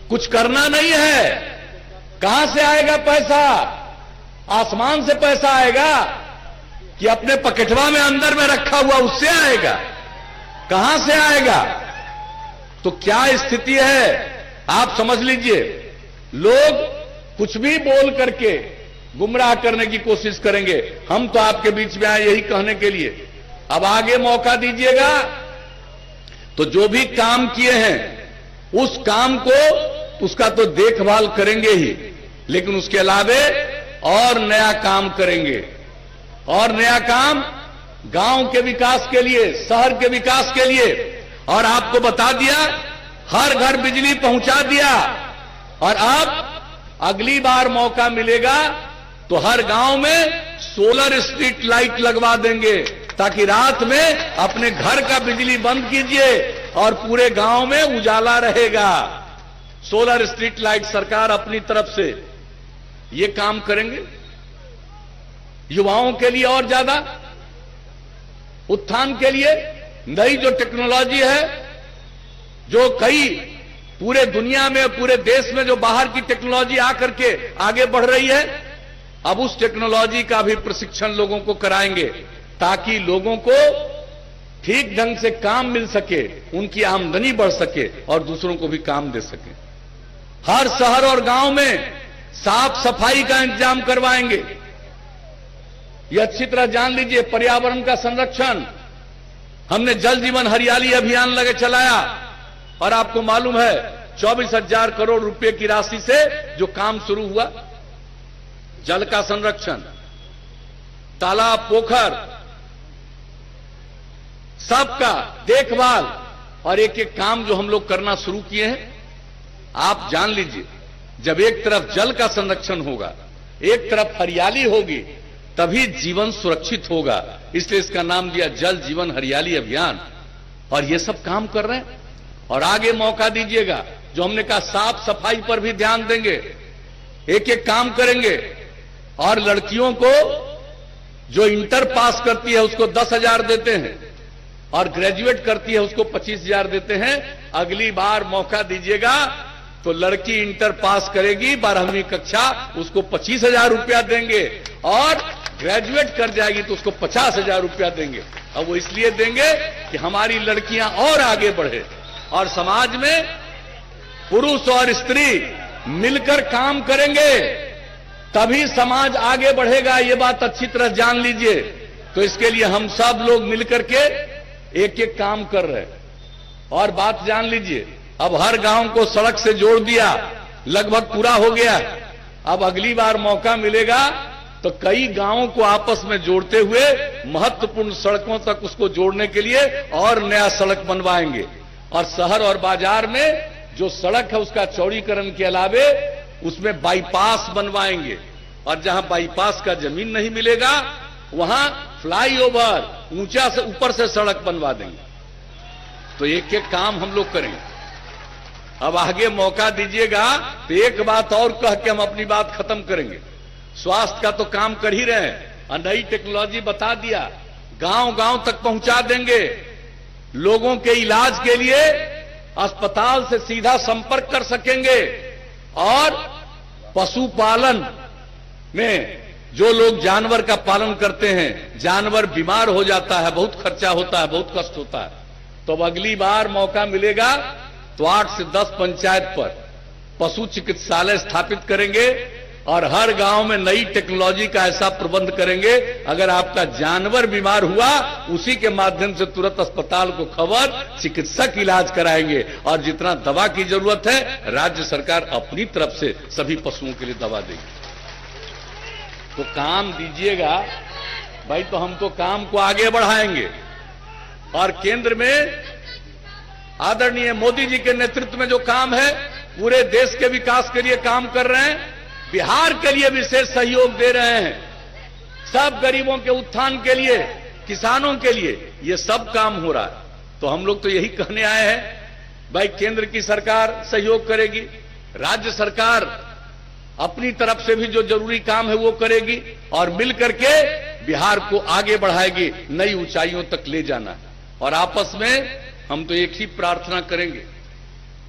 कुछ करना नहीं है। कहां से आएगा पैसा? आसमान से पैसा आएगा कि अपने पकेटवा में अंदर में रखा हुआ उससे आएगा? कहां से आएगा? तो क्या स्थिति है आप समझ लीजिए। लोग कुछ भी बोल करके गुमराह करने की कोशिश करेंगे। हम तो आपके बीच में आए यही कहने के लिए, अब आगे मौका दीजिएगा तो जो भी काम किए हैं उस काम को, उसका तो देखभाल करेंगे ही, लेकिन उसके अलावे और नया काम करेंगे। और नया काम गांव के विकास के लिए, शहर के विकास के लिए। और आपको बता दिया, हर घर बिजली पहुंचा दिया। और अब अगली बार मौका मिलेगा तो हर गांव में सोलर स्ट्रीट लाइट लगवा देंगे, ताकि रात में अपने घर का बिजली बंद कीजिए और पूरे गांव में उजाला रहेगा। सोलर स्ट्रीट लाइट सरकार अपनी तरफ से ये काम करेंगे। युवाओं के लिए और ज्यादा उत्थान के लिए नई जो टेक्नोलॉजी है, जो कई पूरे दुनिया में, पूरे देश में जो बाहर की टेक्नोलॉजी आकर के आगे बढ़ रही है, अब उस टेक्नोलॉजी का भी प्रशिक्षण लोगों को कराएंगे, ताकि लोगों को ठीक ढंग से काम मिल सके, उनकी आमदनी बढ़ सके और दूसरों को भी काम दे सके। हर शहर और गांव में साफ सफाई का इंतजाम करवाएंगे। यह अच्छी तरह जान लीजिए। पर्यावरण का संरक्षण, हमने जल जीवन हरियाली अभियान लगे चलाया, और आपको मालूम है 24,000 करोड़ रुपए की राशि से जो काम शुरू हुआ, जल का संरक्षण, तालाब, पोखर, सबका देखभाल, और एक एक काम जो हम लोग करना शुरू किए हैं। आप जान लीजिए, जब एक तरफ जल का संरक्षण होगा, एक तरफ हरियाली होगी, तभी जीवन सुरक्षित होगा। इसलिए इसका नाम दिया जल जीवन हरियाली अभियान। और ये सब काम कर रहे हैं। और आगे मौका दीजिएगा, जो हमने कहा साफ सफाई पर भी ध्यान देंगे, एक एक काम करेंगे। और लड़कियों को जो इंटर पास करती है उसको 10,000 देते हैं, और ग्रेजुएट करती है उसको 25,000 देते हैं। अगली बार मौका दीजिएगा तो लड़की इंटर पास करेगी 12वीं कक्षा, उसको 25,000 रुपया देंगे, और ग्रेजुएट कर जाएगी तो उसको 50,000 रुपया देंगे। और वो इसलिए देंगे कि हमारी लड़कियां और आगे बढ़े, और समाज में पुरुष और स्त्री मिलकर काम करेंगे तभी समाज आगे बढ़ेगा। ये बात अच्छी तरह जान लीजिए। तो इसके लिए हम सब लोग मिलकर के एक एक काम कर रहे हैं। और बात जान लीजिए, अब हर गांव को सड़क से जोड़ दिया, लगभग पूरा हो गया। अब अगली बार मौका मिलेगा तो कई गांवों को आपस में जोड़ते हुए महत्वपूर्ण सड़कों तक उसको जोड़ने के लिए और नया सड़क बनवाएंगे। और शहर और बाजार में जो सड़क है उसका चौड़ीकरण के अलावे उसमें बाईपास बनवाएंगे। और जहां बाईपास का जमीन नहीं मिलेगा वहां फ्लाईओवर, ऊंचा से ऊपर से सड़क बनवा देंगे। तो एक एक काम हम लोग करेंगे। अब आगे मौका दीजिएगा तो एक बात और कह के हम अपनी बात खत्म करेंगे। स्वास्थ्य का तो काम कर ही रहे हैं, और नई टेक्नोलॉजी बता दिया, गांव गांव तक पहुंचा देंगे। लोगों के इलाज के लिए अस्पताल से सीधा संपर्क कर सकेंगे। और पशुपालन में जो लोग जानवर का पालन करते हैं, जानवर बीमार हो जाता है, बहुत खर्चा होता है, बहुत कष्ट होता है, तो अब अगली बार मौका मिलेगा तो 8 से 10 पंचायत पर पशु चिकित्सालय स्थापित करेंगे और हर गांव में नई टेक्नोलॉजी का ऐसा प्रबंध करेंगे, अगर आपका जानवर बीमार हुआ उसी के माध्यम से तुरंत अस्पताल को खबर, चिकित्सक इलाज कराएंगे और जितना दवा की जरूरत है राज्य सरकार अपनी तरफ से सभी पशुओं के लिए दवा देगी। तो काम दीजिएगा भाई, तो हम तो काम को आगे बढ़ाएंगे और केंद्र में आदरणीय मोदी जी के नेतृत्व में जो काम है पूरे देश के विकास के लिए काम कर रहे हैं, बिहार के लिए विशेष सहयोग दे रहे हैं, सब गरीबों के उत्थान के लिए, किसानों के लिए ये सब काम हो रहा है। तो हम लोग तो यही कहने आए हैं भाई, केंद्र की सरकार सहयोग करेगी, राज्य सरकार अपनी तरफ से भी जो जरूरी काम है वो करेगी और मिलकर के बिहार को आगे बढ़ाएगी, नई ऊंचाइयों तक ले जाना। और आपस में हम तो एक ही प्रार्थना करेंगे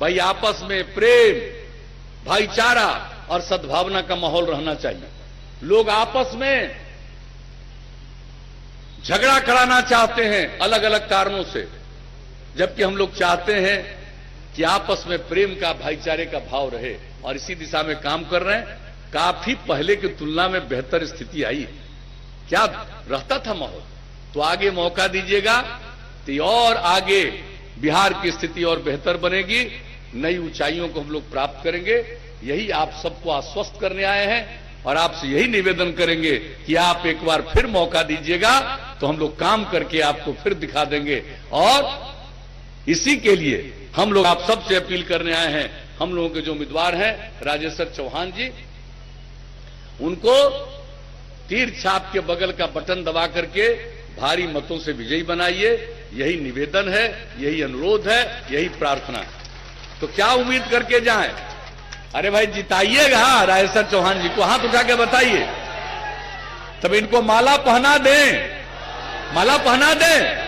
भाई, आपस में प्रेम, भाईचारा और सद्भावना का माहौल रहना चाहिए। लोग आपस में झगड़ा कराना चाहते हैं अलग अलग कारणों से, जबकि हम लोग चाहते हैं कि आपस में प्रेम का, भाईचारे का भाव रहे और इसी दिशा में काम कर रहे हैं। काफी पहले की तुलना में बेहतर स्थिति आई है। क्या रहता था माहौल, तो आगे मौका दीजिएगा तो और आगे बिहार की स्थिति और बेहतर बनेगी, नई ऊंचाइयों को हम लोग प्राप्त करेंगे। यही आप सबको आश्वस्त करने आए हैं और आपसे यही निवेदन करेंगे कि आप एक बार फिर मौका दीजिएगा तो हम लोग काम करके आपको फिर दिखा देंगे। और इसी के लिए हम लोग आप सबसे अपील करने आए हैं, हम लोगों के जो उम्मीदवार हैं राजेश्वर चौहान जी, उनको तीर छाप के बगल का बटन दबा करके भारी मतों से विजयी बनाइए। यही निवेदन है, यही अनुरोध है, यही प्रार्थना है। तो क्या उम्मीद करके जाएं? अरे भाई जिताइएगा राजेश्वर चौहान जी को, हाथ उठा के बताइए, तब इनको माला पहना दें, माला पहना दें।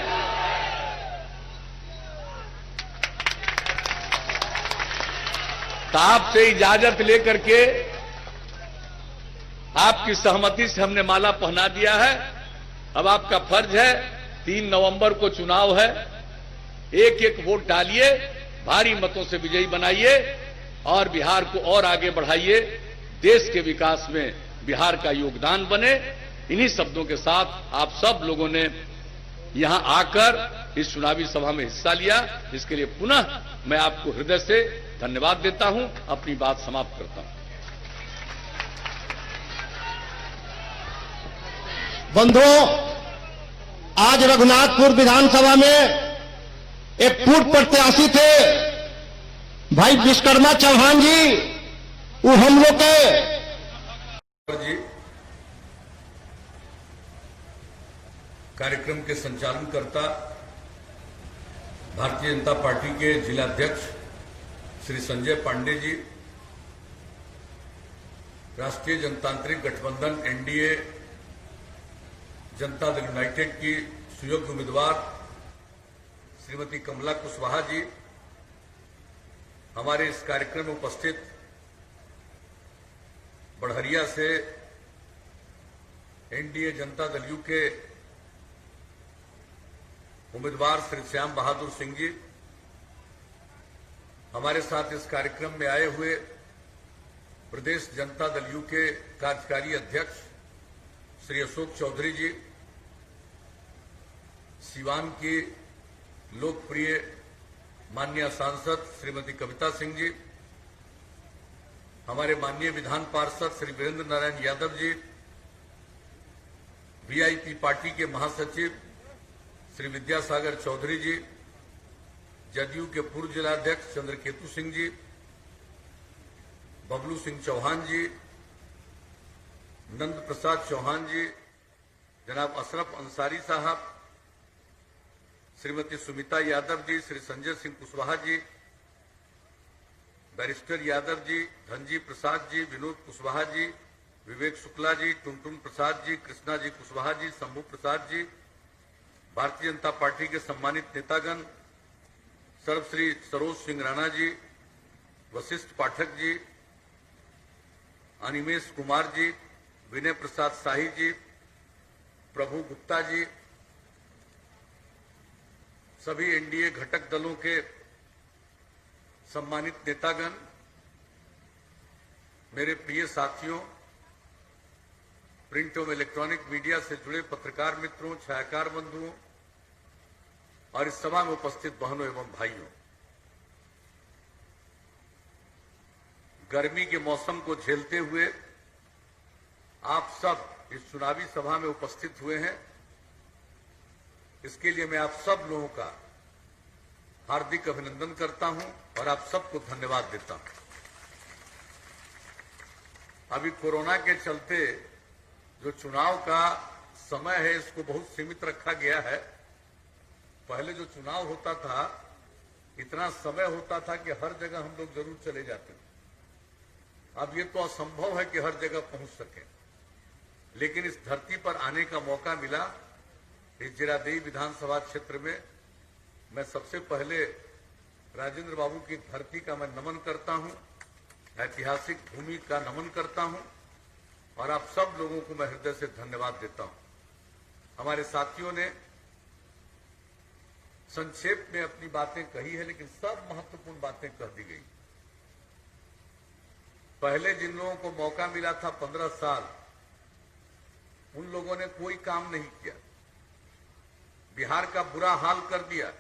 तो आपसे इजाजत लेकर के, आपकी सहमति से हमने माला पहना दिया है। अब आपका फर्ज है, 3 नवंबर को चुनाव है, एक एक वोट डालिए, भारी मतों से विजयी बनाइए और बिहार को और आगे बढ़ाइए। देश के विकास में बिहार का योगदान बने। इन्हीं शब्दों के साथ आप सब लोगों ने यहां आकर इस चुनावी सभा में हिस्सा लिया, इसके लिए पुनः मैं आपको हृदय से धन्यवाद देता हूं। अपनी बात समाप्त करता हूं। बंधुओं, आज रघुनाथपुर विधानसभा में एक पूर्व प्रत्याशी थे भाई विश्वकर्मा चौहान जी, वो हम लोग के जी कार्यक्रम के संचालन करता भारतीय जनता पार्टी के जिलाध्यक्ष श्री संजय पांडे जी, राष्ट्रीय जनतांत्रिक गठबंधन एनडीए जनता दल यूनाइटेड की सुयोग्य उम्मीदवार श्रीमती कमला कुशवाहा जी, हमारे इस कार्यक्रम में उपस्थित बढ़हरिया से एनडीए जनता दल यू के उम्मीदवार श्री श्याम बहादुर सिंह जी, हमारे साथ इस कार्यक्रम में आए हुए प्रदेश जनता दल यू के कार्यकारी अध्यक्ष श्री अशोक चौधरी जी, सीवान की लोकप्रिय माननीय सांसद श्रीमती कविता सिंह जी, हमारे माननीय विधान पार्षद श्री वीरेंद्र नारायण यादव जी, वीआईपी पार्टी के महासचिव श्री विद्यासागर चौधरी जी, जदयू के पूर्व जिलाध्यक्ष चंद्रकेतु सिंह जी, बबलू सिंह चौहान जी, नंद प्रसाद चौहान जी, जनाब अशरफ अंसारी साहब, श्रीमती सुमिता यादव जी, श्री संजय सिंह कुशवाहा जी, बैरिस्टर यादव जी, धनजी प्रसाद जी, विनोद कुशवाहा जी, विवेक शुक्ला जी, टुनटुन प्रसाद जी, कृष्णा जी कुशवाहा जी, शंभू प्रसाद जी, भारतीय जनता पार्टी के सम्मानित नेतागण सर्वश्री सरोज सिंह राणा जी, वशिष्ठ पाठक जी, अनिमेश कुमार जी, विनय प्रसाद शाही जी, प्रभु गुप्ता जी, सभी एनडीए घटक दलों के सम्मानित नेतागण, मेरे प्रिय साथियों, प्रिंट एवं इलेक्ट्रॉनिक मीडिया से जुड़े पत्रकार मित्रों, छायाकार बंधुओं और इस सभा में उपस्थित बहनों एवं भाइयों, गर्मी के मौसम को झेलते हुए आप सब इस चुनावी सभा में उपस्थित हुए हैं। इसके लिए मैं आप सब लोगों का हार्दिक अभिनंदन करता हूं और आप सबको धन्यवाद देता हूं। अभी कोरोना के चलते जो चुनाव का समय है इसको बहुत सीमित रखा गया है। पहले जो चुनाव होता था इतना समय होता था कि हर जगह हम लोग जरूर चले जाते थे। अब ये तो असंभव है कि हर जगह पहुंच सके, लेकिन इस धरती पर आने का मौका मिला। इस जीरादेई विधानसभा क्षेत्र में मैं सबसे पहले राजेंद्र बाबू की धरती का मैं नमन करता हूं, ऐतिहासिक भूमि का नमन करता हूं और आप सब लोगों को मैं हृदय से धन्यवाद देता हूं। हमारे साथियों ने संक्षेप में अपनी बातें कही है, लेकिन सब महत्वपूर्ण बातें कह दी गई। पहले जिन लोगों को मौका मिला था 15 साल, उन लोगों ने कोई काम नहीं किया, बिहार का बुरा हाल कर दिया,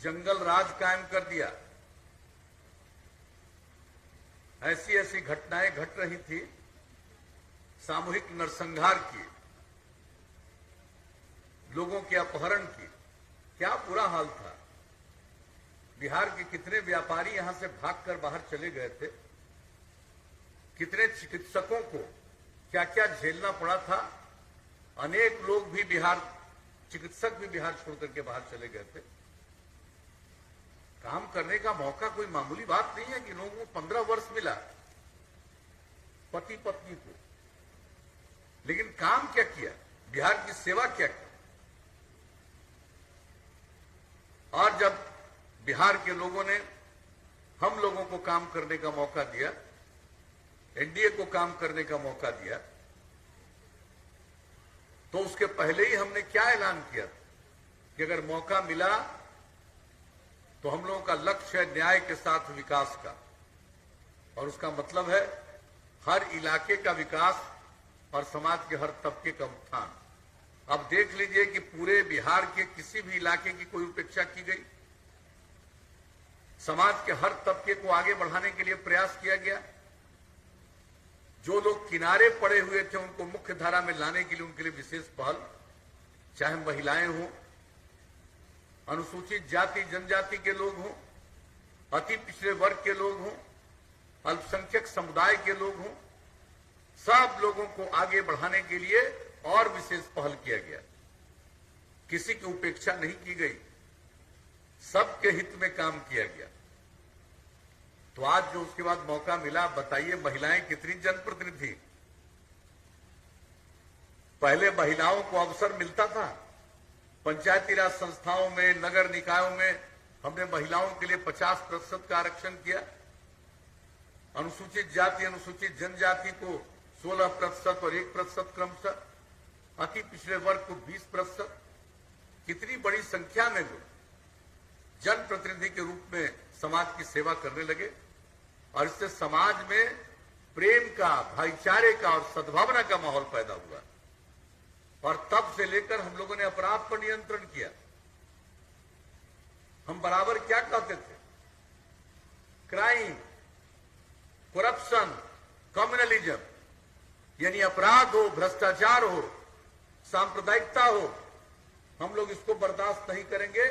जंगल राज कायम कर दिया। ऐसी ऐसी घटनाएं घट रही थी, सामूहिक नरसंहार की, लोगों के अपहरण की, क्या बुरा हाल था। बिहार के कितने व्यापारी यहां से भागकर बाहर चले गए थे, कितने चिकित्सकों को क्या क्या झेलना पड़ा था। अनेक लोग भी बिहार, चिकित्सक भी बिहार छोड़कर के बाहर चले गए थे। काम करने का मौका कोई मामूली बात नहीं है कि लोगों को 15 वर्ष मिला, पति पत्नी को, लेकिन काम क्या किया, बिहार की सेवा क्या की। और जब बिहार के लोगों ने हम लोगों को काम करने का मौका दिया, एनडीए को काम करने का मौका दिया, तो उसके पहले ही हमने क्या ऐलान किया कि अगर मौका मिला तो हम लोगों का लक्ष्य है न्याय के साथ विकास का, और उसका मतलब है हर इलाके का विकास और समाज के हर तबके का उत्थान। अब देख लीजिए कि पूरे बिहार के किसी भी इलाके की कोई उपेक्षा की गई, समाज के हर तबके को आगे बढ़ाने के लिए प्रयास किया गया। जो लोग किनारे पड़े हुए थे उनको मुख्य धारा में लाने के लिए उनके लिए विशेष पहल, चाहे महिलाएं हों, अनुसूचित जाति जनजाति के लोग हों, अति पिछड़े वर्ग के लोग हों, अल्पसंख्यक समुदाय के लोग हों, सब लोगों को आगे बढ़ाने के लिए और विशेष पहल किया गया। किसी की उपेक्षा नहीं की गई, सबके हित में काम किया गया। तो आज जो उसके बाद मौका मिला, बताइए महिलाएं कितनी जनप्रतिनिधि। पहले महिलाओं को अवसर मिलता था, पंचायती राज संस्थाओं में, नगर निकायों में हमने महिलाओं के लिए 50% का आरक्षण किया। अनुसूचित जाति अनुसूचित जनजाति को 16% और 1% क्रमशः, अति पिछड़े वर्ग को 20%। कितनी बड़ी संख्या में लोग जनप्रतिनिधि के रूप में समाज की सेवा करने लगे, और इससे समाज में प्रेम का, भाईचारे का और सद्भावना का माहौल पैदा हुआ। और तब से लेकर हम लोगों ने अपराध पर नियंत्रण किया। हम बराबर क्या कहते थे, क्राइम, करप्शन, कम्युनलिज्म, यानी अपराध हो, भ्रष्टाचार हो, सांप्रदायिकता हो, हम लोग इसको बर्दाश्त नहीं करेंगे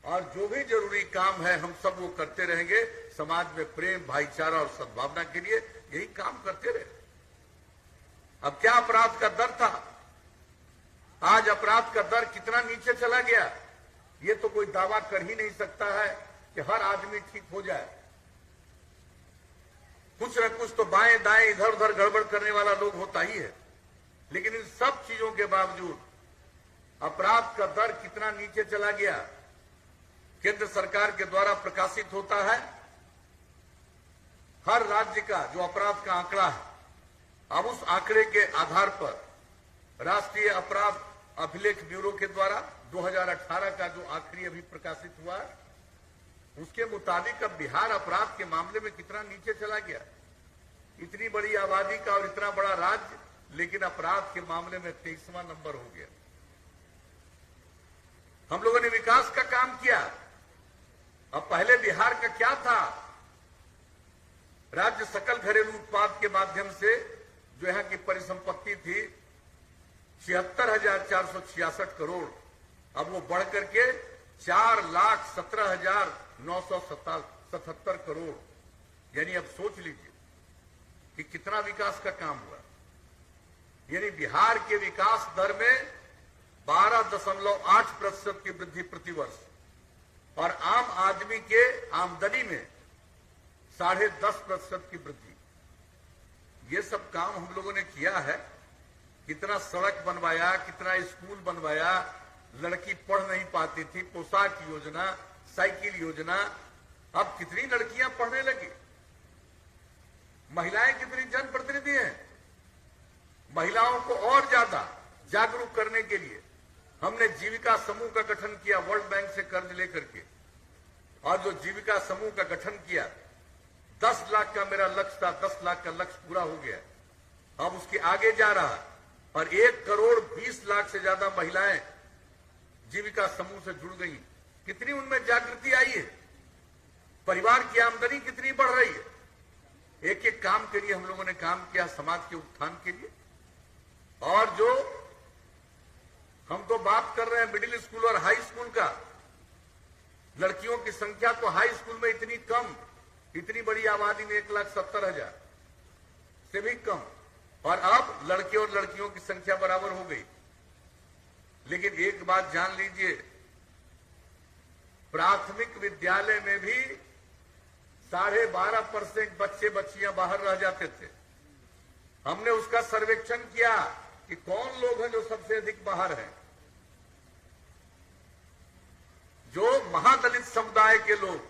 और जो भी जरूरी काम है हम सब वो करते रहेंगे। समाज में प्रेम, भाईचारा और सद्भावना के लिए यही काम करते रहे। अब क्या अपराध का दर था, आज अपराध का दर कितना नीचे चला गया, ये तो कोई दावा कर ही नहीं सकता है कि हर आदमी ठीक हो जाए। कुछ न कुछ तो बाएं दाएं इधर उधर गड़बड़ करने वाला लोग होता ही है, लेकिन इन सब चीजों के बावजूद अपराध का दर कितना नीचे चला गया। केंद्र सरकार के द्वारा प्रकाशित होता है हर राज्य का जो अपराध का आंकड़ा है। अब उस आंकड़े के आधार पर राष्ट्रीय अपराध अभिलेख ब्यूरो के द्वारा 2018 का जो आखिरी अभी प्रकाशित हुआ, उसके मुताबिक अब बिहार अपराध के मामले में कितना नीचे चला गया। इतनी बड़ी आबादी का और इतना बड़ा राज्य, लेकिन अपराध के मामले में 23वां नंबर हो गया। हम लोगों ने विकास का काम किया। अब पहले बिहार का क्या था, राज्य सकल घरेलू उत्पाद के माध्यम से जो यहाँ की परिसंपत्ति थी 76,466 करोड़, अब वो बढ़ करके 4,17,977 करोड़, यानी अब सोच लीजिए कि कितना विकास का काम हुआ। यानी बिहार के विकास दर में 12.8% की वृद्धि प्रतिवर्ष और आम आदमी के आमदनी में 10.5% की वृद्धि। ये सब काम हम लोगों ने किया है। कितना सड़क बनवाया, कितना स्कूल बनवाया, लड़की पढ़ नहीं पाती थी, पोशाक योजना, साइकिल योजना, अब कितनी लड़कियां पढ़ने लगी। महिलाएं कितनी जनप्रतिनिधि हैं। महिलाओं को और ज्यादा जागरूक करने के लिए हमने जीविका समूह का गठन किया, वर्ल्ड बैंक से कर्ज लेकर के, और जो जीविका समूह का गठन किया 10 लाख का मेरा लक्ष्य था, 10 लाख का लक्ष्य पूरा हो गया। अब उसके आगे जा रहा और 1,20,00,000 से ज्यादा महिलाएं जीविका समूह से जुड़ गई। कितनी उनमें जागृति आई है, परिवार की आमदनी कितनी बढ़ रही है। एक एक काम के लिए हम लोगों ने काम किया, समाज के उत्थान के लिए। और जो हम तो बात कर रहे हैं मिडिल स्कूल और हाई स्कूल का, लड़कियों की संख्या तो हाई स्कूल में इतनी कम, इतनी बड़ी आबादी में 1,70,000 से भी कम, और अब लड़के और लड़कियों की संख्या बराबर हो गई। लेकिन एक बात जान लीजिए, प्राथमिक विद्यालय में भी 12.5% बच्चे बच्चियां बाहर रह जाते थे। हमने उसका सर्वेक्षण किया कि कौन लोग हैं जो सबसे अधिक बाहर हैं। जो महादलित समुदाय के लोग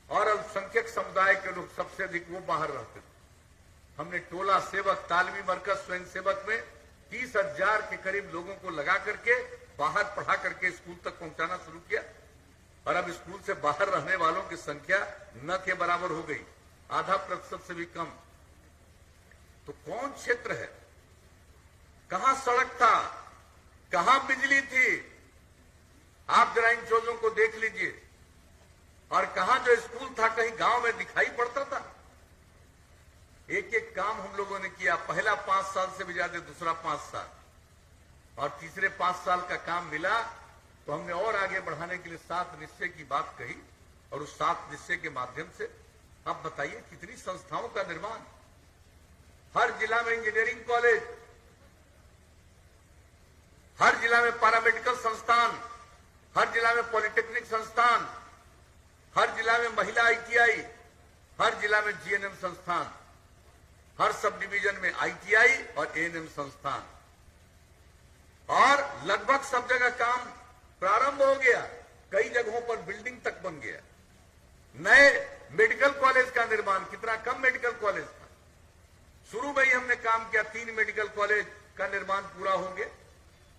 और अल्पसंख्यक समुदाय के लोग सबसे अधिक वो बाहर रहते थे। हमने टोला सेवक, तालमी मरकज, स्वयं सेवक में 30,000 के करीब लोगों को लगा करके बाहर पढ़ा करके स्कूल तक पहुंचाना शुरू किया, और अब स्कूल से बाहर रहने वालों की संख्या न के बराबर हो गई, 0.5% से भी कम। तो कौन क्षेत्र है, कहां सड़क था, कहां बिजली थी, आप जरा इन चीजों को देख लीजिए। और कहां जो स्कूल था कहीं गांव में दिखाई पड़ता था। एक एक काम हम लोगों ने किया। पहला 5 साल से भी ज्यादा, दूसरा 5 साल, और तीसरे 5 साल का काम मिला तो हमने और आगे बढ़ाने के लिए 7 निश्चय की बात कही, और उस 7 निश्चय के माध्यम से आप बताइए कितनी संस्थाओं का निर्माण। हर जिला में इंजीनियरिंग कॉलेज, हर जिला में पैरामेडिकल संस्थान, हर जिला में पॉलिटेक्निक संस्थान, हर जिला में महिला ITI, हर जिला में GNM संस्थान, हर सब डिवीजन में ITI और ANM संस्थान, और लगभग सब जगह काम प्रारंभ हो गया। कई जगहों पर बिल्डिंग तक बन गया। नए मेडिकल कॉलेज का निर्माण, कितना कम मेडिकल कॉलेज था, शुरू में ही हमने काम किया। 3 मेडिकल कॉलेज का निर्माण पूरा हो गया।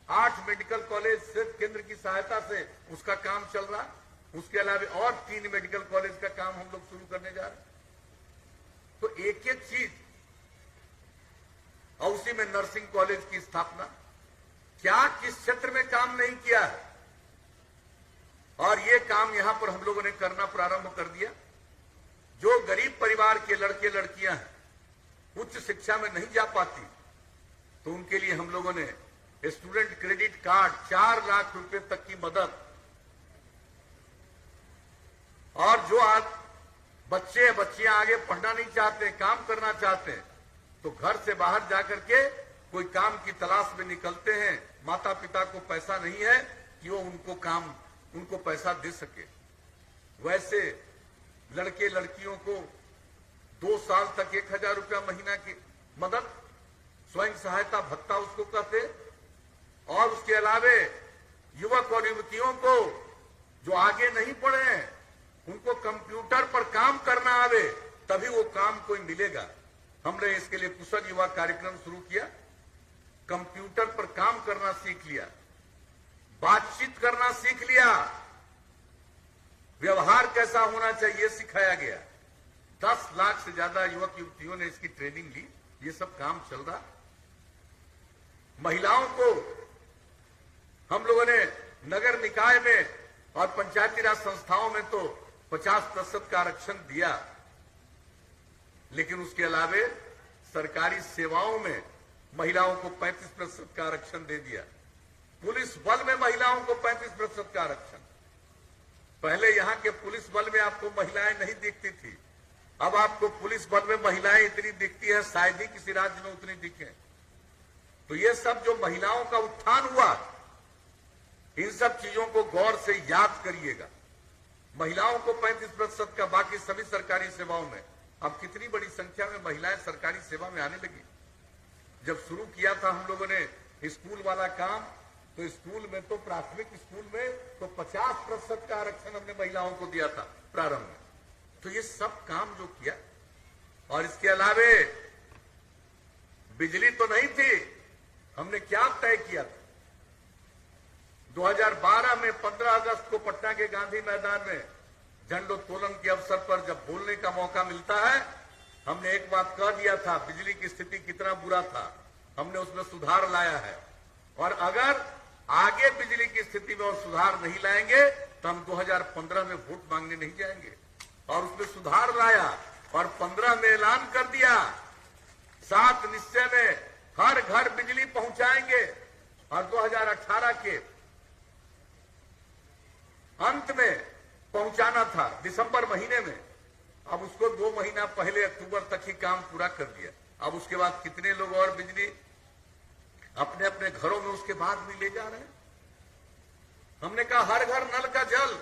8 मेडिकल कॉलेज सिर्फ केंद्र की सहायता से उसका काम चल रहा। उसके अलावा और 3 मेडिकल कॉलेज का काम हम लोग शुरू करने जा रहे हैं। तो एक एक चीज, और उसी में नर्सिंग कॉलेज की स्थापना। क्या किस क्षेत्र में काम नहीं किया है, और ये काम यहां पर हम लोगों ने करना प्रारंभ कर दिया। जो गरीब परिवार के लड़के लड़कियां हैं, उच्च शिक्षा में नहीं जा पाती, तो उनके लिए हम लोगों ने स्टूडेंट क्रेडिट कार्ड, 4 लाख रुपए तक की मदद। और जो आज बच्चियां आगे पढ़ना नहीं चाहते, काम करना चाहते हैं, तो घर से बाहर जाकर के कोई काम की तलाश में निकलते हैं। माता पिता को पैसा नहीं है कि वो उनको पैसा दे सके। वैसे लड़के लड़कियों को 2 साल तक 1,000 रुपया महीना की मदद, स्वयं सहायता भत्ता उसको कहते। और उसके अलावे युवक और युवतियों को जो आगे नहीं पढ़े हैं, उनको कंप्यूटर पर काम करना आवे, तभी वो काम कोई मिलेगा। हमने इसके लिए कुशल युवा कार्यक्रम शुरू किया। कंप्यूटर पर काम करना सीख लिया, बातचीत करना सीख लिया, व्यवहार कैसा होना चाहिए सिखाया गया। 10 लाख से ज्यादा युवक युवतियों ने इसकी ट्रेनिंग ली। ये सब काम चल रहा। महिलाओं को हम लोगों ने नगर निकाय में और पंचायती राज संस्थाओं में तो 50% का आरक्षण दिया, लेकिन उसके अलावे सरकारी सेवाओं में महिलाओं को 35% का आरक्षण दे दिया। पुलिस बल में महिलाओं को 35% का आरक्षण। पहले यहां के पुलिस बल में आपको महिलाएं नहीं दिखती थी, अब आपको पुलिस बल में महिलाएं इतनी दिखती है, शायद ही किसी राज्य में उतनी दिखे। तो ये सब जो महिलाओं का उत्थान हुआ, इन सब चीजों को गौर से याद करिएगा। महिलाओं को 35% का, बाकी सभी सरकारी सेवाओं में। अब कितनी बड़ी संख्या में महिलाएं सरकारी सेवा में आने लगी। जब शुरू किया था हम लोगों ने स्कूल वाला काम, तो स्कूल में तो प्राथमिक स्कूल में तो 50% का आरक्षण हमने महिलाओं को दिया था प्रारंभ में। तो ये सब काम जो किया, और इसके अलावे बिजली तो नहीं थी, हमने क्या तय किया था 2012 में 15 अगस्त को पटना के गांधी मैदान में झंडोत्तोलन के अवसर पर जब बोलने का मौका मिलता है, हमने एक बात कह दिया था, बिजली की स्थिति कितना बुरा था, हमने उसमें सुधार लाया है, और अगर आगे बिजली की स्थिति में और सुधार नहीं लाएंगे तो हम 2015 में वोट मांगने नहीं जाएंगे। और उसमें सुधार लाया और 15 में ऐलान कर दिया, 7 निश्चय में हर घर बिजली पहुंचाएंगे, और 2018 के अंत में पहुंचाना था, दिसंबर महीने में। अब उसको 2 महीना पहले अक्टूबर तक ही काम पूरा कर दिया। अब उसके बाद कितने लोग और बिजली अपने अपने घरों में उसके बाद भी ले जा रहे हैं। हमने कहा हर घर नल का जल,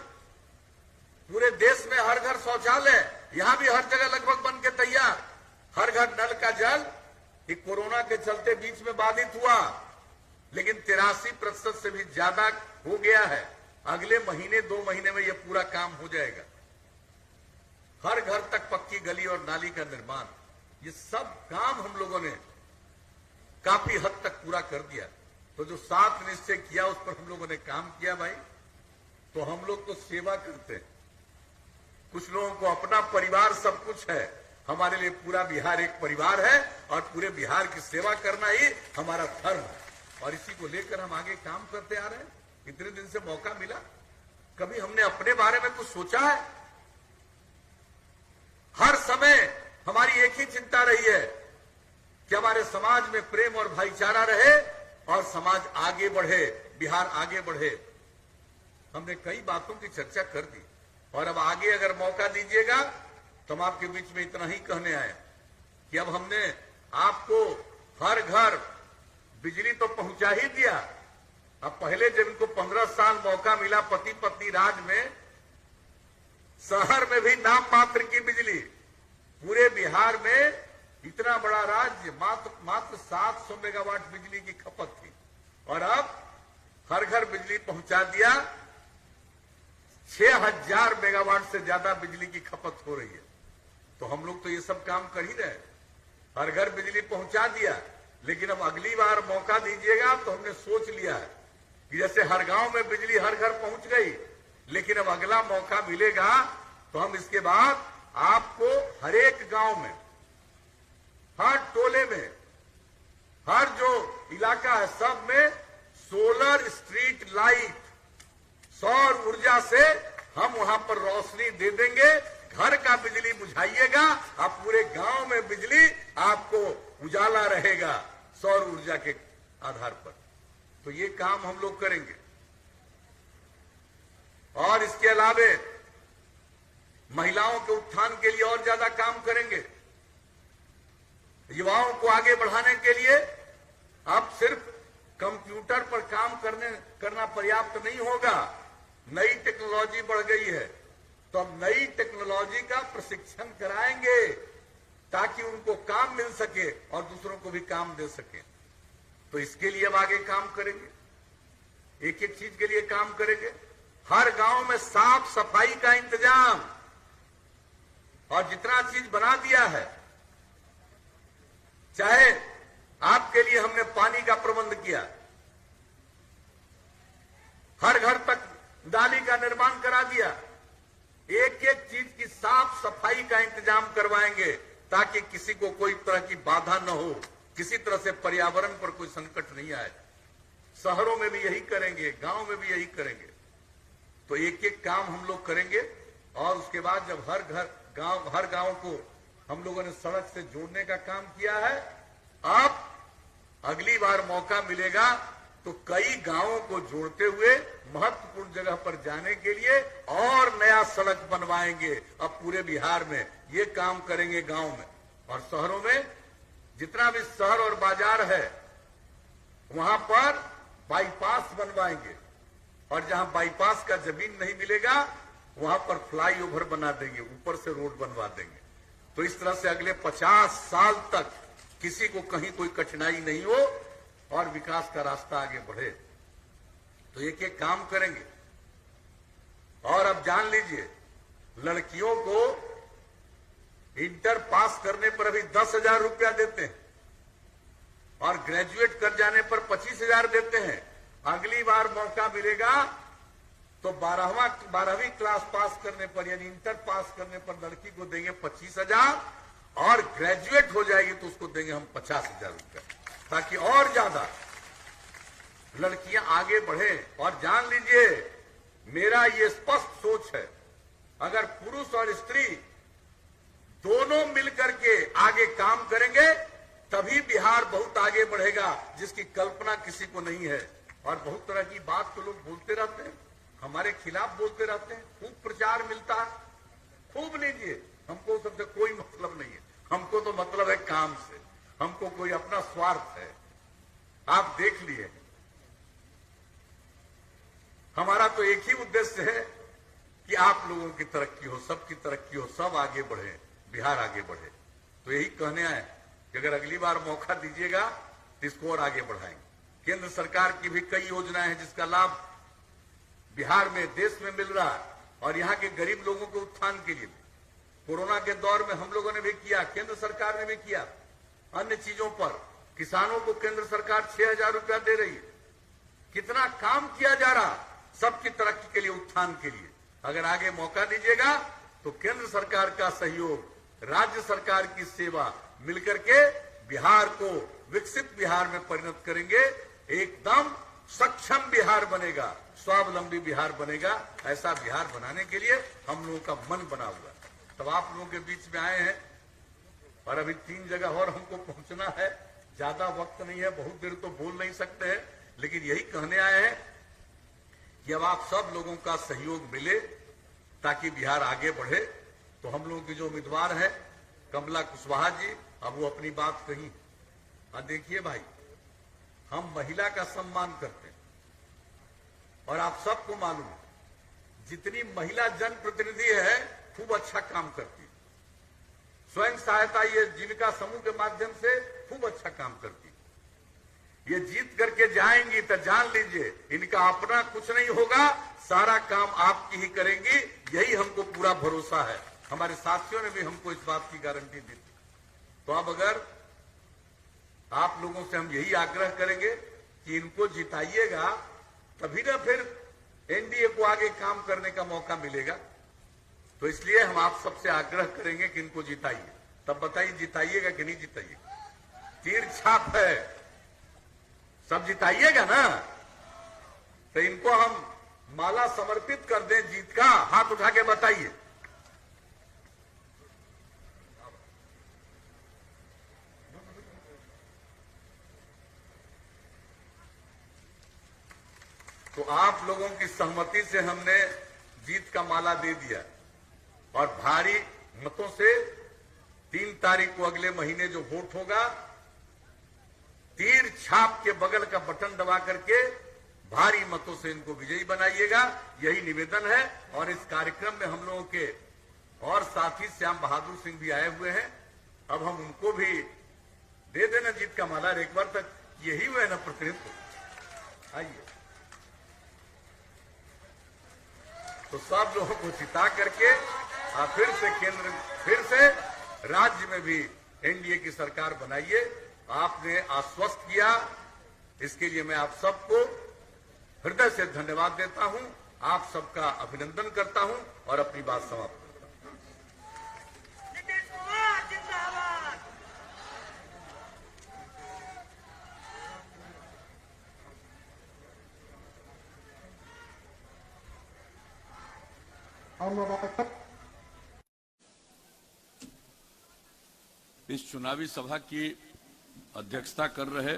पूरे देश में हर घर शौचालय, यहां भी हर जगह लगभग बन के तैयार, हर घर नल का जल। ये कोरोना के चलते बीच में बाधित हुआ, लेकिन 83% से भी ज्यादा हो गया है। अगले महीने 2 महीने में यह पूरा काम हो जाएगा। हर घर तक पक्की गली और नाली का निर्माण, ये सब काम हम लोगों ने काफी हद तक पूरा कर दिया। तो जो 7 निश्चय किया उस पर हम लोगों ने काम किया भाई। तो हम लोग तो सेवा करते हैं, कुछ लोगों को अपना परिवार सब कुछ है, हमारे लिए पूरा बिहार एक परिवार है, और पूरे बिहार की सेवा करना ही हमारा धर्म है, और इसी को लेकर हम आगे काम करते आ रहे हैं। इतने दिन से मौका मिला, कभी हमने अपने बारे में कुछ सोचा है? हर समय हमारी एक ही चिंता रही है कि हमारे समाज में प्रेम और भाईचारा रहे और समाज आगे बढ़े, बिहार आगे बढ़े। हमने कई बातों की चर्चा कर दी, और अब आगे अगर मौका दीजिएगा तो हम आपके बीच में इतना ही कहने आए कि अब हमने आपको हर घर बिजली तो पहुंचा ही दिया। अब पहले जब इनको 15 साल मौका मिला पति पत्नी राज में, शहर में भी नाम मात्र की बिजली, पूरे बिहार में इतना बड़ा राज्य मात्र 700 मेगावाट बिजली की खपत थी, और अब हर घर बिजली पहुंचा दिया। 6000 मेगावाट से ज्यादा बिजली की खपत हो रही है। तो हम लोग तो ये सब काम कर ही रहे, हर घर बिजली पहुंचा दिया। लेकिन अब अगली बार मौका दीजिएगा तो हमने सोच लिया है कि जैसे हर गांव में बिजली हर घर पहुंच गई, लेकिन अब अगला मौका मिलेगा तो हम इसके बाद आपको हर एक गांव में, हर टोले में, हर जो इलाका है सब में सोलर स्ट्रीट लाइट, सौर ऊर्जा से हम वहां पर रोशनी दे देंगे। घर का बिजली बुझाइएगा, आप पूरे गांव में बिजली आपको उजाला रहेगा सौर ऊर्जा के आधार पर। तो ये काम हम लोग करेंगे, और इसके अलावे महिलाओं के उत्थान के लिए और ज्यादा काम करेंगे। युवाओं को आगे बढ़ाने के लिए अब सिर्फ कंप्यूटर पर काम करना पर्याप्त नहीं होगा। नई टेक्नोलॉजी बढ़ गई है, तो अब नई टेक्नोलॉजी का प्रशिक्षण कराएंगे ताकि उनको काम मिल सके और दूसरों को भी काम दे सके। तो इसके लिए अब आगे काम करेंगे, एक एक चीज के लिए काम करेंगे। हर गांव में साफ सफाई का इंतजाम, और जितना चीज बना दिया है, चाहे आपके लिए हमने पानी का प्रबंध किया, हर घर तक नाली का निर्माण करा दिया, एक एक चीज की साफ सफाई का इंतजाम करवाएंगे ताकि किसी को कोई तरह की बाधा न हो, किसी तरह से पर्यावरण पर कोई संकट नहीं आए। शहरों में भी यही करेंगे, गांव में भी यही करेंगे। तो एक एक काम हम लोग करेंगे और उसके बाद जब हर गांव को हम लोगों ने सड़क से जोड़ने का काम किया है, अब अगली बार मौका मिलेगा तो कई गांवों को जोड़ते हुए महत्वपूर्ण जगह पर जाने के लिए और नया सड़क बनवाएंगे। अब पूरे बिहार में ये काम करेंगे, गांव में और शहरों में। जितना भी शहर और बाजार है वहां पर बाईपास बनवाएंगे और जहां बाईपास का जमीन नहीं मिलेगा वहां पर फ्लाईओवर बना देंगे, ऊपर से रोड बनवा देंगे। तो इस तरह से अगले 50 साल तक किसी को कहीं कोई कठिनाई नहीं हो और विकास का रास्ता आगे बढ़े। तो एक एक काम करेंगे। और अब जान लीजिए, लड़कियों को इंटर पास करने पर अभी 10,000 रुपया देते हैं और ग्रेजुएट कर जाने पर 25,000 देते हैं। अगली बार मौका मिलेगा तो 12वीं क्लास पास करने पर यानी इंटर पास करने पर लड़की को देंगे 25,000 और ग्रेजुएट हो जाएगी तो उसको देंगे हम 50,000 रुपया, ताकि और ज्यादा लड़कियां आगे बढ़े। और जान लीजिए, मेरा ये स्पष्ट सोच है, अगर पुरुष और स्त्री दोनों मिलकर के आगे काम करेंगे तभी बिहार बहुत आगे बढ़ेगा, जिसकी कल्पना किसी को नहीं है। और बहुत तरह की बात तो लोग बोलते रहते हैं, हमारे खिलाफ बोलते रहते हैं, खूब प्रचार मिलता है, खूब लीजिए, हमको सबसे कोई मतलब नहीं है। हमको तो मतलब है काम से, हमको कोई अपना स्वार्थ है। आप देख लिए, हमारा तो एक ही उद्देश्य है कि आप लोगों की तरक्की हो, सबकी तरक्की हो, सब आगे बढ़े, बिहार आगे बढ़े। तो यही कहने आए कि अगर अगली बार मौका दीजिएगा तो इसको और आगे बढ़ाएंगे। केंद्र सरकार की भी कई योजनाएं हैं जिसका लाभ बिहार में, देश में मिल रहा है और यहाँ के गरीब लोगों के उत्थान के लिए कोरोना के दौर में हम लोगों ने भी किया, केंद्र सरकार ने भी किया। अन्य चीजों पर किसानों को केंद्र सरकार 6,000 रुपया दे रही है। कितना काम किया जा रहा, सबकी तरक्की के लिए, उत्थान के लिए। अगर आगे मौका दीजिएगा तो केंद्र सरकार का सहयोग, राज्य सरकार की सेवा मिलकर के बिहार को विकसित बिहार में परिणत करेंगे। एकदम सक्षम बिहार बनेगा, स्वावलंबी बिहार बनेगा। ऐसा बिहार बनाने के लिए हम लोगों का मन बना हुआ है। तब आप लोगों के बीच में आए हैं और अभी 3 जगह और हमको पहुंचना है, ज्यादा वक्त नहीं है, बहुत देर तो बोल नहीं सकते हैं, लेकिन यही कहने आए हैं कि अब आप सब लोगों का सहयोग मिले ताकि बिहार आगे बढ़े। तो हम लोगों की जो उम्मीदवार है कमला कुशवाहा जी, अब वो अपनी बात कही। देखिए भाई, हम महिला का सम्मान करते हैं और आप सबको मालूम है जितनी महिला जनप्रतिनिधि है खूब अच्छा काम करती है। स्वयं सहायता ये जीविका समूह के माध्यम से खूब अच्छा काम करती है। ये जीत करके जाएंगी तो जान लीजिए इनका अपना कुछ नहीं होगा, सारा काम आपकी ही करेंगी, यही हमको पूरा भरोसा है। हमारे साथियों ने भी हमको इस बात की गारंटी दी। तो अब अगर आप लोगों से हम यही आग्रह करेंगे कि इनको जिताइएगा, तभी ना फिर एनडीए को आगे काम करने का मौका मिलेगा। तो इसलिए हम आप सबसे आग्रह करेंगे कि इनको जिताइए। तब बताइए जिताइएगा कि नहीं जिताइएगा? तीर छाप है, सब जिताइएगा ना? तो इनको हम माला समर्पित कर दें जीत का, हाथ उठा के बताइए। तो आप लोगों की सहमति से हमने जीत का माला दे दिया और भारी मतों से 3 तारीख को अगले महीने जो वोट होगा, तीर छाप के बगल का बटन दबा करके भारी मतों से इनको विजयी बनाइएगा, यही निवेदन है। और इस कार्यक्रम में हम लोगों के और साथी श्याम बहादुर सिंह भी आए हुए हैं। अब हम उनको भी दे देना जीत का माला। एक बार तक यही हुए ना प्रतिनिधित्व, आइए। तो सब लोगों को जिता करके फिर से राज्य में भी एनडीए की सरकार बनाइए आपने आश्वस्त किया, इसके लिए मैं आप सबको हृदय से धन्यवाद देता हूं, आप सबका अभिनंदन करता हूं और अपनी बात समाप्त करता हूं। नीतीश कुमार जिंदाबाद। इस चुनावी सभा की अध्यक्षता कर रहे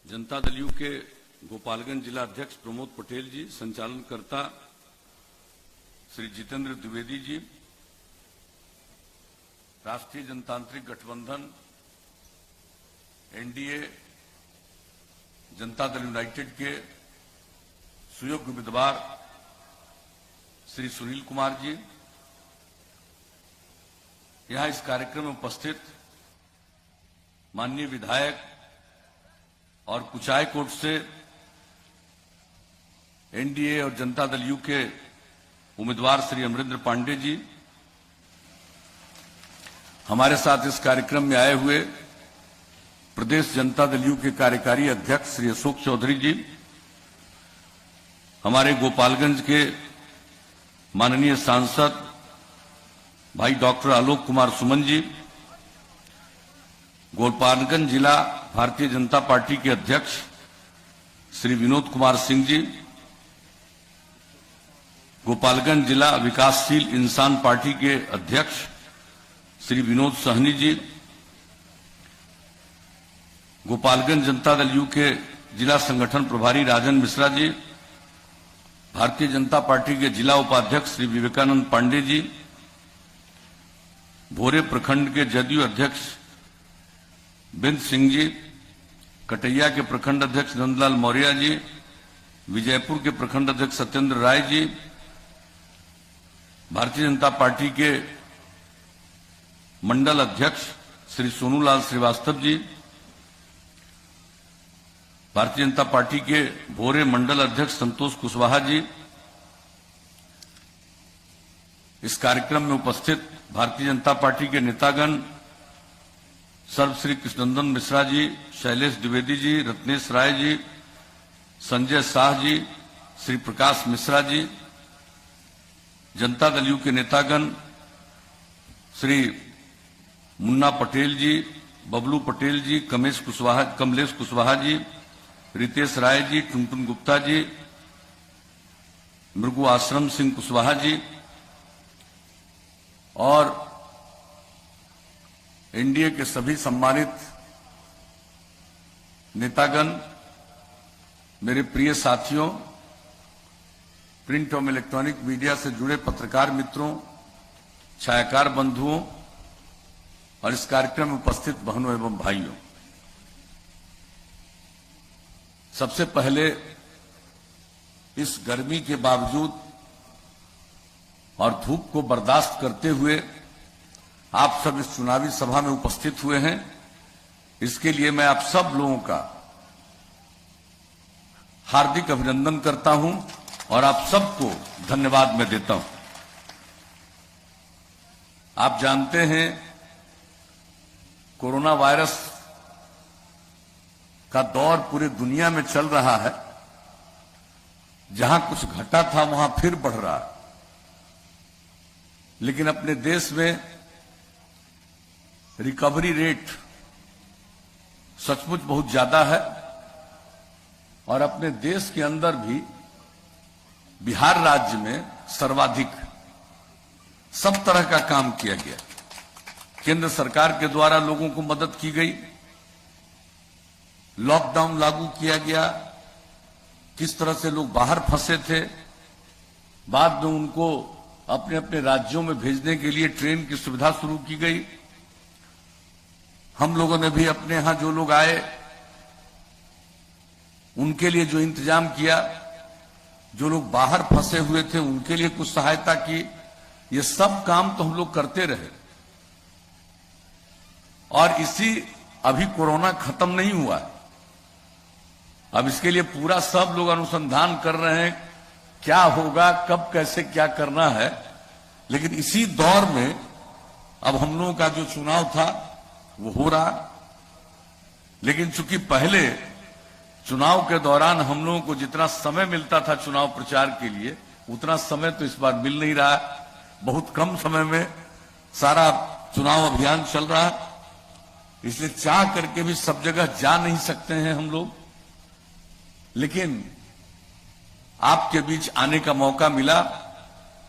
जनता दल यू के गोपालगंज जिला अध्यक्ष प्रमोद पटेल जी, संचालनकर्ता श्री जितेंद्र द्विवेदी जी, राष्ट्रीय जनतांत्रिक गठबंधन एनडीए जनता दल यूनाइटेड के सुयोग्य उम्मीदवार श्री सुनील कुमार जी, यहां इस कार्यक्रम में उपस्थित माननीय विधायक और कुचायकोट से एनडीए और जनता दल यू के उम्मीदवार श्री अमरेंद्र पांडे जी, हमारे साथ इस कार्यक्रम में आए हुए प्रदेश जनता दल यू के कार्यकारी अध्यक्ष श्री अशोक चौधरी जी, हमारे गोपालगंज के माननीय सांसद भाई डॉक्टर आलोक कुमार सुमन जी, गोपालगंज जिला भारतीय जनता पार्टी के अध्यक्ष श्री विनोद कुमार सिंह जी, गोपालगंज जिला विकासशील इंसान पार्टी के अध्यक्ष श्री विनोद सहनी जी, गोपालगंज जनता दल यू के जिला संगठन प्रभारी राजन मिश्रा जी, भारतीय जनता पार्टी के जिला उपाध्यक्ष श्री विवेकानंद पांडे जी, भोरे प्रखंड के जदयू अध्यक्ष बिंद सिंह जी, कटैया के प्रखंड अध्यक्ष नंदलाल मौर्य जी, विजयपुर के प्रखंड अध्यक्ष सत्येंद्र राय जी, भारतीय जनता पार्टी के मंडल अध्यक्ष श्री सोनूलाल श्रीवास्तव जी, भारतीय जनता पार्टी के भोरे मंडल अध्यक्ष संतोष कुशवाहा जी, इस कार्यक्रम में उपस्थित भारतीय जनता पार्टी के नेतागण सर्वश्री कृष्णनंदन मिश्रा जी, शैलेश द्विवेदी जी, रत्नेश राय जी, संजय शाह जी, श्री प्रकाश मिश्रा जी, जनता दल यू के नेतागण श्री मुन्ना पटेल जी, बबलू पटेल जी, कमलेश कुशवाहा जी, रितेश राय जी, टुनटुन गुप्ता जी, मृगु आश्रम सिंह कुशवाहा जी और एनडीए के सभी सम्मानित नेतागण, मेरे प्रिय साथियों, प्रिंट और इलेक्ट्रॉनिक मीडिया से जुड़े पत्रकार मित्रों, छायाकार बंधुओं और इस कार्यक्रम में उपस्थित बहनों एवं भाइयों, सबसे पहले इस गर्मी के बावजूद और धूप को बर्दाश्त करते हुए आप सब इस चुनावी सभा में उपस्थित हुए हैं, इसके लिए मैं आप सब लोगों का हार्दिक अभिनंदन करता हूं और आप सबको धन्यवाद मैं देता हूं। आप जानते हैं कोरोना वायरस का दौर पूरी दुनिया में चल रहा है, जहां कुछ घटा था वहां फिर बढ़ रहा है, लेकिन अपने देश में रिकवरी रेट सचमुच बहुत ज्यादा है और अपने देश के अंदर भी बिहार राज्य में सर्वाधिक सब तरह का काम किया गया। केंद्र सरकार के द्वारा लोगों को मदद की गई, लॉकडाउन लागू किया गया, किस तरह से लोग बाहर फंसे थे, बाद में उनको अपने अपने राज्यों में भेजने के लिए ट्रेन की सुविधा शुरू की गई। हम लोगों ने भी अपने यहां जो लोग आए उनके लिए जो इंतजाम किया, जो लोग बाहर फंसे हुए थे उनके लिए कुछ सहायता की, ये सब काम तो हम लोग करते रहे। और अभी कोरोना खत्म नहीं हुआ, अब इसके लिए पूरा सब लोग अनुसंधान कर रहे हैं क्या होगा, कब कैसे क्या करना है। लेकिन इसी दौर में अब हम लोगों का जो चुनाव था वो हो रहा। लेकिन चूंकि पहले चुनाव के दौरान हम लोगों को जितना समय मिलता था चुनाव प्रचार के लिए, उतना समय तो इस बार मिल नहीं रहा। बहुत कम समय में सारा चुनाव अभियान चल रहा है, इसलिए चाह करके भी सब जगह जा नहीं सकते हैं हम लोग। लेकिन आपके बीच आने का मौका मिला,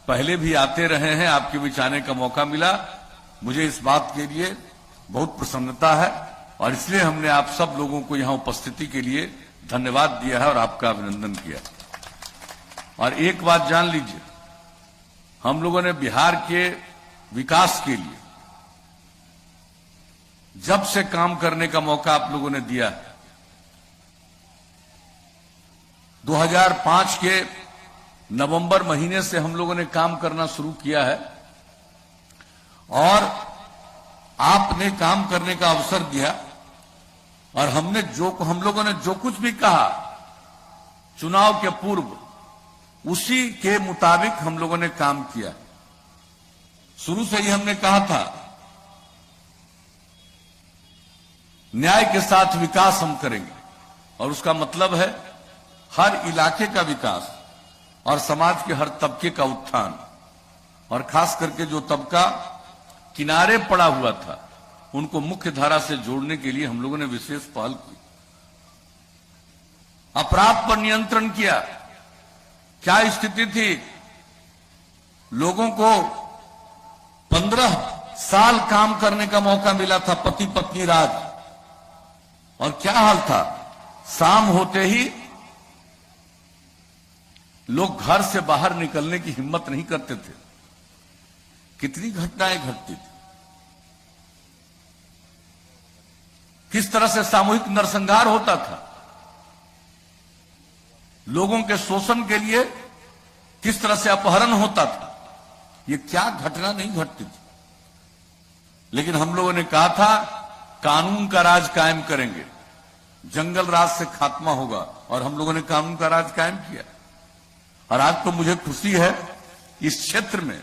पहले भी आते रहे हैं, आपके बीच आने का मौका मिला। मुझे इस बात के लिए बहुत प्रसन्नता है और इसलिए हमने आप सब लोगों को यहां उपस्थिति के लिए धन्यवाद दिया है और आपका अभिनंदन किया। और एक बात जान लीजिए, हम लोगों ने बिहार के विकास के लिए जब से काम करने का मौका आप लोगों ने दिया है, 2005 के नवंबर महीने से हम लोगों ने काम करना शुरू किया है और आपने काम करने का अवसर दिया और हम लोगों ने जो कुछ भी कहा चुनाव के पूर्व, उसी के मुताबिक हम लोगों ने काम किया। शुरू से ही हमने कहा था न्याय के साथ विकास हम करेंगे और उसका मतलब है हर इलाके का विकास और समाज के हर तबके का उत्थान, और खास करके जो तबका किनारे पड़ा हुआ था उनको मुख्य धारा से जोड़ने के लिए हम लोगों ने विशेष पहल की। अपराध पर नियंत्रण किया। क्या स्थिति थी, लोगों को 15 साल काम करने का मौका मिला था, पति पत्नी राज, और क्या हाल था, शाम होते ही लोग घर से बाहर निकलने की हिम्मत नहीं करते थे। कितनी घटनाएं घटती थी, किस तरह से सामूहिक नरसंहार होता था, लोगों के शोषण के लिए किस तरह से अपहरण होता था, ये क्या घटना नहीं घटती थी। लेकिन हम लोगों ने कहा था कानून का राज कायम करेंगे, जंगल राज से खात्मा होगा, और हम लोगों ने कानून का राज कायम किया। और आज तो मुझे खुशी है इस क्षेत्र में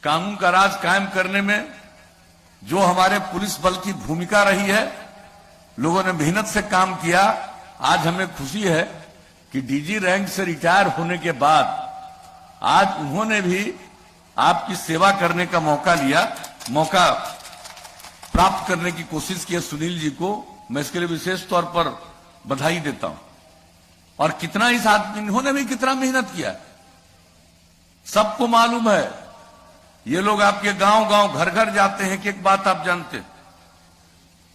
कानून का राज कायम करने में जो हमारे पुलिस बल की भूमिका रही है, लोगों ने मेहनत से काम किया। आज हमें खुशी है कि डीजी रैंक से रिटायर होने के बाद आज उन्होंने भी आपकी सेवा करने का मौका प्राप्त करने की कोशिश की है। सुनील जी को मैं इसके लिए विशेष तौर पर बधाई देता हूं। और कितना इस आदमी, इन्होंने भी कितना मेहनत किया, सबको मालूम है। ये लोग आपके गांव गांव घर घर जाते हैं कि एक बात आप जानते हैं,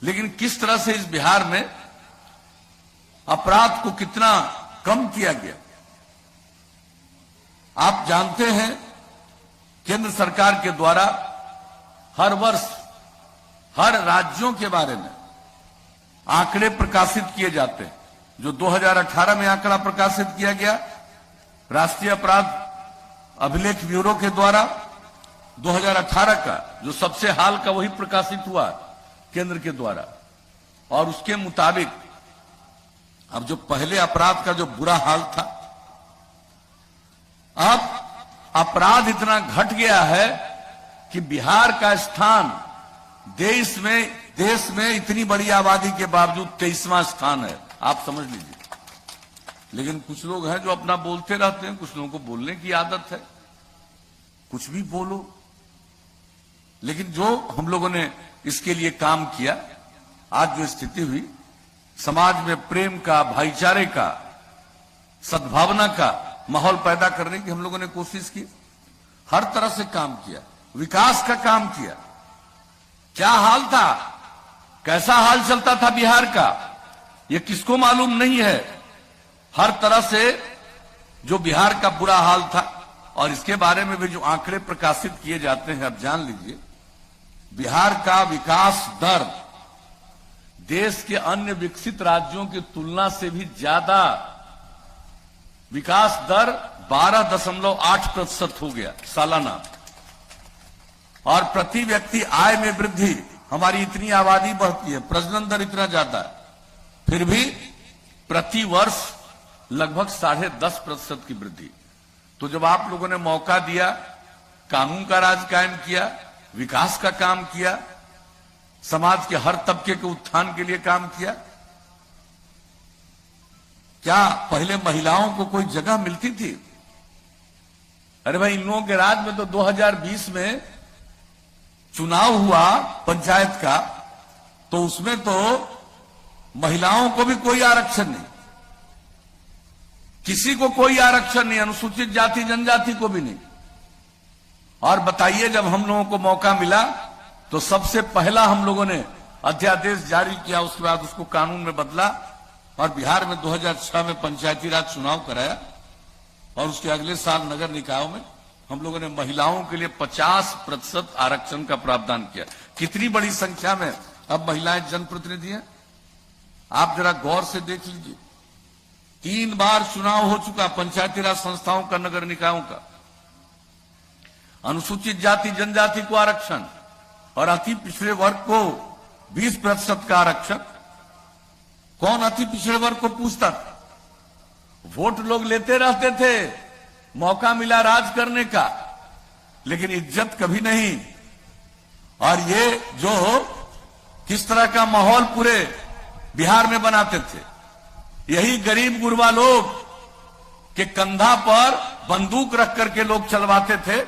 लेकिन किस तरह से इस बिहार में अपराध को कितना कम किया गया। आप जानते हैं केंद्र सरकार के द्वारा हर वर्ष हर राज्यों के बारे में आंकड़े प्रकाशित किए जाते हैं। जो 2018 में आंकड़ा प्रकाशित किया गया राष्ट्रीय अपराध अभिलेख ब्यूरो के द्वारा, 2018 का जो सबसे हाल का वही प्रकाशित हुआ केंद्र के द्वारा, और उसके मुताबिक अब जो पहले अपराध का जो बुरा हाल था, अब अपराध इतना घट गया है कि बिहार का स्थान देश में इतनी बड़ी आबादी के बावजूद 23वां स्थान है। आप समझ लीजिए। लेकिन कुछ लोग हैं जो अपना बोलते रहते हैं, कुछ लोगों को बोलने की आदत है, कुछ भी बोलो। लेकिन जो हम लोगों ने इसके लिए काम किया, आज जो स्थिति हुई, समाज में प्रेम का, भाईचारे का, सद्भावना का माहौल पैदा करने की हम लोगों ने कोशिश की, हर तरह से काम किया, विकास का काम किया। क्या हाल था, कैसा हाल चलता था बिहार का, ये किसको मालूम नहीं है। हर तरह से जो बिहार का बुरा हाल था, और इसके बारे में भी जो आंकड़े प्रकाशित किए जाते हैं, अब जान लीजिए, बिहार का विकास दर देश के अन्य विकसित राज्यों की तुलना से भी ज्यादा, विकास दर 12.8% हो गया सालाना। और प्रति व्यक्ति आय में वृद्धि, हमारी इतनी आबादी बढ़ती है, प्रजनन दर इतना ज्यादा है, फिर भी प्रति वर्ष लगभग 10.5% की वृद्धि। तो जब आप लोगों ने मौका दिया, कानून का राज कायम किया, विकास का काम किया, समाज के हर तबके के उत्थान के लिए काम किया। क्या पहले महिलाओं को कोई जगह मिलती थी? अरे भाई, इन लोगों के राज में तो 2020 में चुनाव हुआ पंचायत का, तो उसमें तो महिलाओं को भी कोई आरक्षण नहीं, किसी को कोई आरक्षण नहीं, अनुसूचित जाति जनजाति को भी नहीं। और बताइए, जब हम लोगों को मौका मिला तो सबसे पहला हम लोगों ने अध्यादेश जारी किया, उसके बाद उसको कानून में बदला और बिहार में 2006 में पंचायती राज चुनाव कराया और उसके अगले साल नगर निकायों में हम लोगों ने महिलाओं के लिए 50% आरक्षण का प्रावधान किया। कितनी बड़ी संख्या में अब महिलाएं जनप्रतिनिधि हैं, आप जरा गौर से देख लीजिए। 3 बार चुनाव हो चुका पंचायती राज संस्थाओं का, नगर निकायों का। अनुसूचित जाति जनजाति को आरक्षण और अति पिछड़े वर्ग को 20% का आरक्षण। कौन अति पिछड़े वर्ग को पूछता था? वोट लोग लेते रहते थे, मौका मिला राज करने का, लेकिन इज्जत कभी नहीं। और ये जो किस तरह का माहौल पूरे बिहार में बनाते थे, यही गरीब गुरबा लोग के कंधा पर बंदूक रख करके लोग चलवाते थे।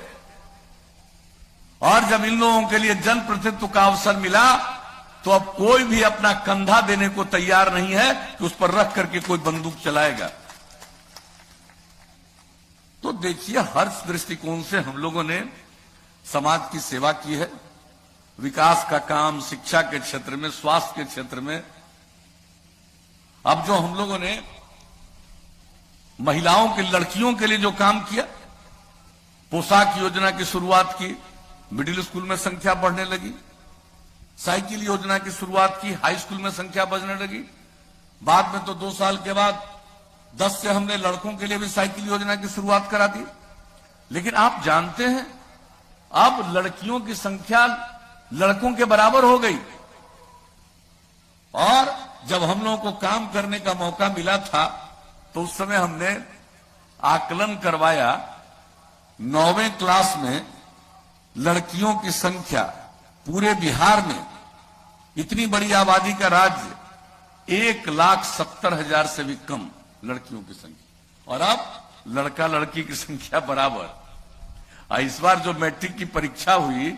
और जब इन लोगों के लिए जनप्रतिनिधित्व का अवसर मिला तो अब कोई भी अपना कंधा देने को तैयार नहीं है कि उस पर रख करके कोई बंदूक चलाएगा। तो देखिए, हर दृष्टिकोण से हम लोगों ने समाज की सेवा की है, विकास का काम, शिक्षा के क्षेत्र में, स्वास्थ्य के क्षेत्र में। अब जो हम लोगों ने महिलाओं की, लड़कियों के लिए जो काम किया, पोशाक योजना की शुरुआत की, मिडिल स्कूल में संख्या बढ़ने लगी। साइकिल योजना की शुरुआत की, हाई स्कूल में संख्या बढ़ने लगी। बाद में तो 2 साल के बाद 10 से हमने लड़कों के लिए भी साइकिल योजना की शुरुआत करा दी। लेकिन आप जानते हैं, अब लड़कियों की संख्या लड़कों के बराबर हो गई। और जब हम लोगों को काम करने का मौका मिला था तो उस समय हमने आकलन करवाया, 9वीं क्लास में लड़कियों की संख्या पूरे बिहार में, इतनी बड़ी आबादी का राज्य, 1,70,000 से भी कम लड़कियों की संख्या। और अब लड़का लड़की की संख्या बराबर। इस बार जो मैट्रिक की परीक्षा हुई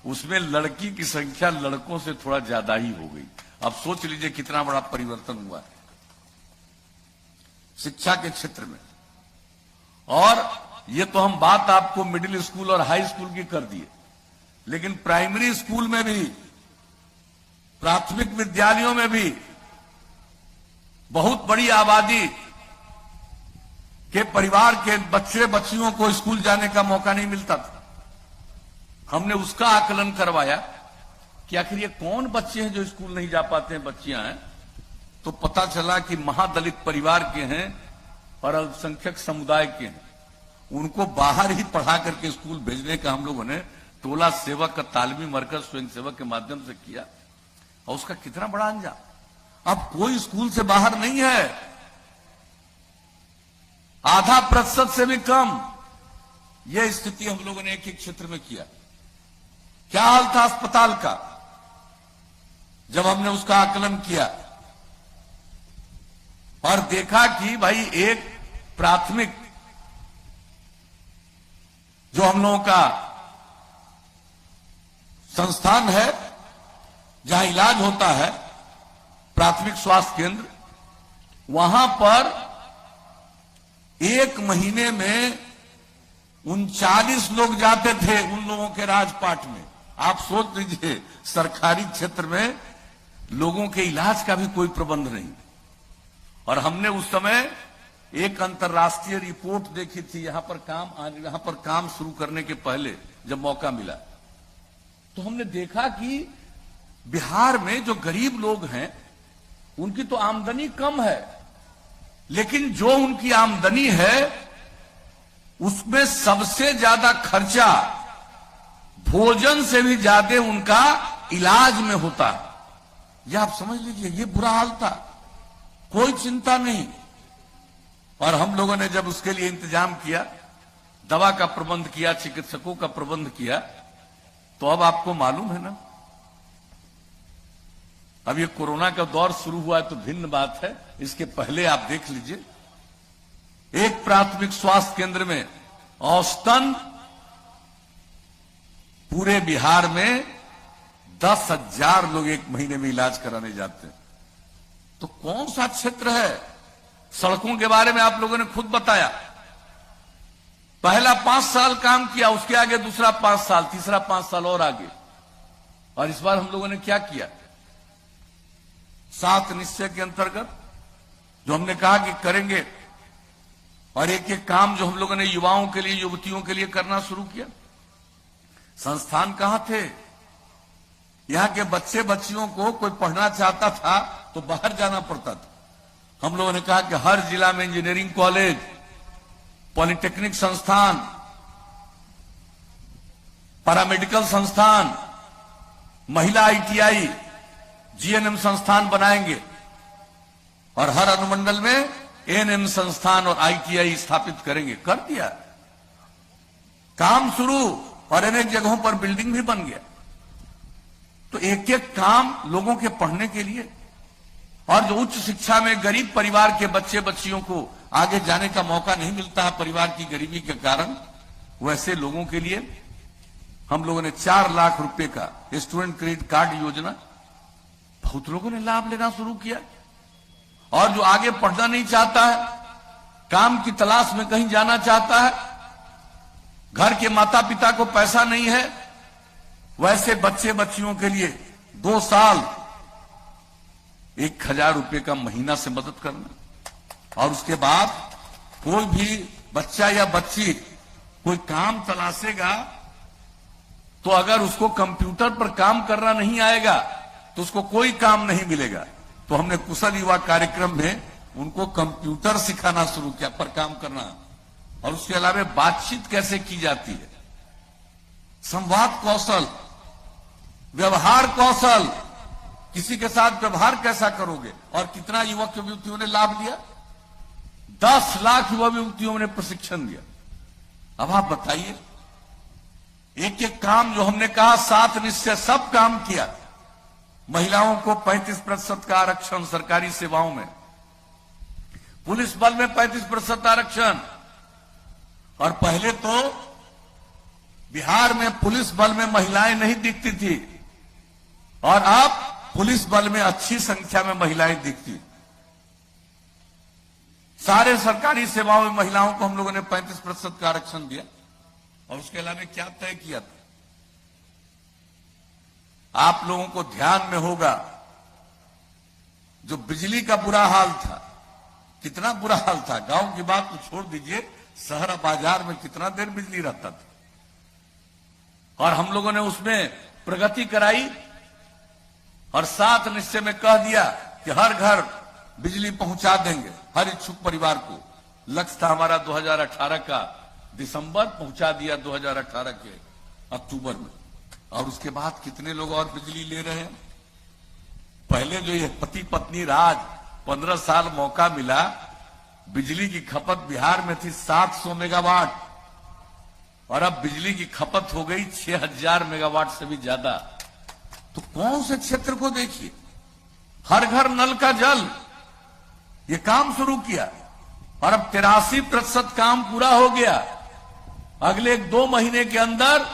उसमें लड़की की संख्या लड़कों से थोड़ा ज्यादा ही हो गई। अब सोच लीजिए कितना बड़ा परिवर्तन हुआ है शिक्षा के क्षेत्र में। और ये तो हम बात आपको मिडिल स्कूल और हाई स्कूल की कर दिए, लेकिन प्राइमरी स्कूल में भी, प्राथमिक विद्यालयों में भी बहुत बड़ी आबादी के परिवार के बच्चे बच्चियों को स्कूल जाने का मौका नहीं मिलता था। हमने उसका आकलन करवाया कि आखिर ये कौन बच्चे हैं जो स्कूल नहीं जा पाते हैं, बच्चियां हैं। तो पता चला कि महादलित परिवार के हैं और अल्पसंख्यक समुदाय के हैं। उनको बाहर ही पढ़ा करके स्कूल भेजने का हम लोगों ने टोला सेवक का तालीमी मरकज स्वयं सेवक के माध्यम से किया। और उसका कितना बड़ा अंजाम। अब कोई स्कूल से बाहर नहीं है, आधा प्रतिशत से भी कम। यह स्थिति हम लोगों ने एक एक क्षेत्र में किया। क्या हाल था अस्पताल का जब हमने उसका आकलन किया और देखा कि भाई एक प्राथमिक जो हम लोगों का संस्थान है जहां इलाज होता है, प्राथमिक स्वास्थ्य केंद्र, वहां पर एक महीने में 39 लोग जाते थे उन लोगों के राजपाट में। आप सोच लीजिए, सरकारी क्षेत्र में लोगों के इलाज का भी कोई प्रबंध नहीं। और हमने उस समय एक अंतर्राष्ट्रीय रिपोर्ट देखी थी यहां पर काम शुरू करने के पहले जब मौका मिला, तो हमने देखा कि बिहार में जो गरीब लोग हैं उनकी तो आमदनी कम है, लेकिन जो उनकी आमदनी है उसमें सबसे ज्यादा खर्चा भोजन से भी ज्यादा उनका इलाज में होता है। यह आप समझ लीजिए, ये बुरा हाल था, कोई चिंता नहीं। और हम लोगों ने जब उसके लिए इंतजाम किया, दवा का प्रबंध किया, चिकित्सकों का प्रबंध किया, तो अब आपको मालूम है ना अब ये कोरोना का दौर शुरू हुआ है तो भिन्न बात है, इसके पहले आप देख लीजिए, एक प्राथमिक स्वास्थ्य केंद्र में औसतन पूरे बिहार में 10,000 लोग एक महीने में इलाज कराने जाते हैं। तो कौन सा क्षेत्र है? सड़कों के बारे में आप लोगों ने खुद बताया, पहला 5 साल काम किया, उसके आगे दूसरा 5 साल, तीसरा 5 साल और आगे। और इस बार हम लोगों ने क्या किया? 7 निश्चय के अंतर्गत जो हमने कहा कि करेंगे, और एक एक काम जो हम लोगों ने युवाओं के लिए, युवतियों के लिए करना शुरू किया। संस्थान कहां थे? यहां के बच्चे बच्चियों को कोई पढ़ना चाहता था तो बाहर जाना पड़ता था। हम लोगों ने कहा कि हर जिला में इंजीनियरिंग कॉलेज, पॉलिटेक्निक संस्थान, पैरामेडिकल संस्थान, महिला ITI, GNM संस्थान बनाएंगे, और हर अनुमंडल में ANM संस्थान और ITI स्थापित करेंगे। कर दिया, काम शुरू, और अनेक जगहों पर बिल्डिंग भी बन गया। तो एक एक काम लोगों के पढ़ने के लिए, और जो उच्च शिक्षा में गरीब परिवार के बच्चे बच्चियों को आगे जाने का मौका नहीं मिलता है परिवार की गरीबी के कारण, वैसे लोगों के लिए हम लोगों ने 4 लाख रुपए का स्टूडेंट क्रेडिट कार्ड योजना, बहुत लोगों ने लाभ लेना शुरू किया। और जो आगे पढ़ना नहीं चाहता है, काम की तलाश में कहीं जाना चाहता है, घर के माता पिता को पैसा नहीं है, वैसे बच्चे बच्चियों के लिए 2 साल 1,000 रुपए का महीना से मदद करना। और उसके बाद कोई भी बच्चा या बच्ची कोई काम तलाशेगा तो अगर उसको कंप्यूटर पर काम करना नहीं आएगा तो उसको कोई काम नहीं मिलेगा। तो हमने कुशल युवा कार्यक्रम में उनको कंप्यूटर सिखाना शुरू किया पर काम करना, और उसके अलावा बातचीत कैसे की जाती है, संवाद कौशल, व्यवहार कौशल, किसी के साथ व्यवहार कैसा करोगे। और कितना युवक युवतियों ने लाभ लिया? 10 लाख युवा युवतियों ने प्रशिक्षण दिया। अब आप बताइए, एक एक काम जो हमने कहा 7 निश्चय, सब काम किया। महिलाओं को 35% का आरक्षण सरकारी सेवाओं में, पुलिस बल में 35% आरक्षण। और पहले तो बिहार में पुलिस बल में महिलाएं नहीं दिखती थी, और अब पुलिस बल में अच्छी संख्या में महिलाएं दिखती। सारे सरकारी सेवाओं में महिलाओं को हम लोगों ने 35% का आरक्षण दिया। और उसके अलावा क्या तय किया था? आप लोगों को ध्यान में होगा, जो बिजली का बुरा हाल था, कितना बुरा हाल था, गांव की बात तो छोड़ दीजिए, शहर बाजार में कितना देर बिजली रहता था। और हम लोगों ने उसमें प्रगति कराई, और 7 निश्चय में कह दिया कि हर घर बिजली पहुंचा देंगे हर इच्छुक परिवार को। लक्ष्य था हमारा 2018 का दिसंबर, पहुंचा दिया 2018 के अक्टूबर में। और उसके बाद कितने लोग और बिजली ले रहे हैं? पहले जो ये पति पत्नी राज 15 साल मौका मिला, बिजली की खपत बिहार में थी 700 मेगावाट, और अब बिजली की खपत हो गई 6,000 मेगावाट से भी ज्यादा। तो कौन से क्षेत्र को देखिए, हर घर नल का जल, ये काम शुरू किया, और अब 83% काम पूरा हो गया। अगले 2 महीने के अंदर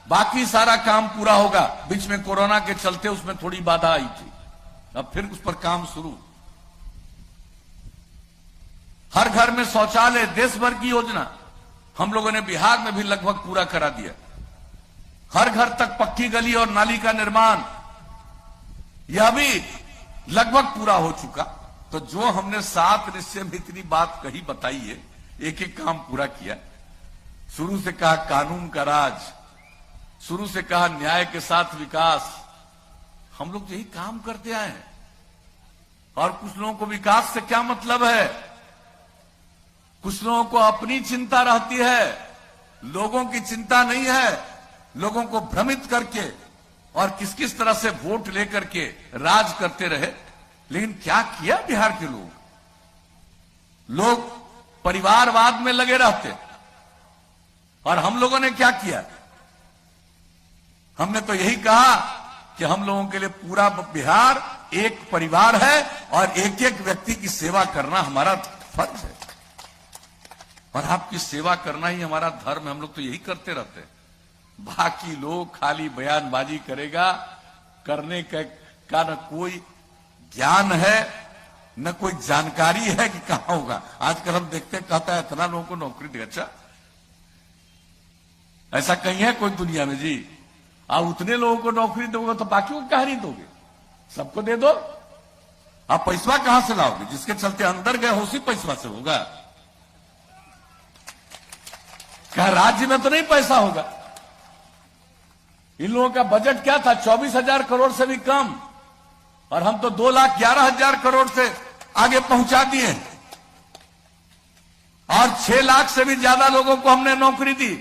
बाकी सारा काम पूरा होगा। बीच में कोरोना के चलते उसमें थोड़ी बाधा आई थी, अब फिर उस पर काम शुरू। हर घर में शौचालय, देश भर की योजना हम लोगों ने बिहार में भी लगभग पूरा करा दिया। हर घर तक पक्की गली और नाली का निर्माण, यह भी लगभग पूरा हो चुका। तो जो हमने 7 निश्चय में इतनी बात कही बताई है, एक एक काम पूरा किया। शुरू से कहा कानून का राज, शुरू से कहा न्याय के साथ विकास, हम लोग यही काम करते आए हैं। और कुछ लोगों को विकास से क्या मतलब है, कुछ लोगों को अपनी चिंता रहती है, लोगों की चिंता नहीं है। लोगों को भ्रमित करके और किस किस तरह से वोट लेकर के राज करते रहे। लेकिन क्या किया बिहार के लोग परिवारवाद में लगे रहते, और हम लोगों ने क्या किया? हमने तो यही कहा कि हम लोगों के लिए पूरा बिहार एक परिवार है और एक एक व्यक्ति की सेवा करना हमारा फर्ज है और आपकी सेवा करना ही हमारा धर्म है। हम लोग तो यही करते रहते हैं। बाकी लोग खाली बयानबाजी करेगा, करने का न कोई ज्ञान है न कोई जानकारी है कि कहां होगा। आजकल हम देखते कहता है इतना लोगों को नौकरी दे। अच्छा, ऐसा कहीं है कोई दुनिया में जी? आप उतने लोगों को नौकरी दोगे तो बाकी को कहा नहीं दोगे? सबको दे दो। आप पैसा कहां से लाओगे? जिसके चलते अंदर गए उसी पैसा से होगा। क्या राज्य में तो नहीं पैसा होगा? इन लोगों का बजट क्या था? 24,000 करोड़ से भी कम, और हम तो 2,11,000 करोड़ से आगे पहुंचा दिए और 6 लाख से भी ज्यादा लोगों को हमने नौकरी दी।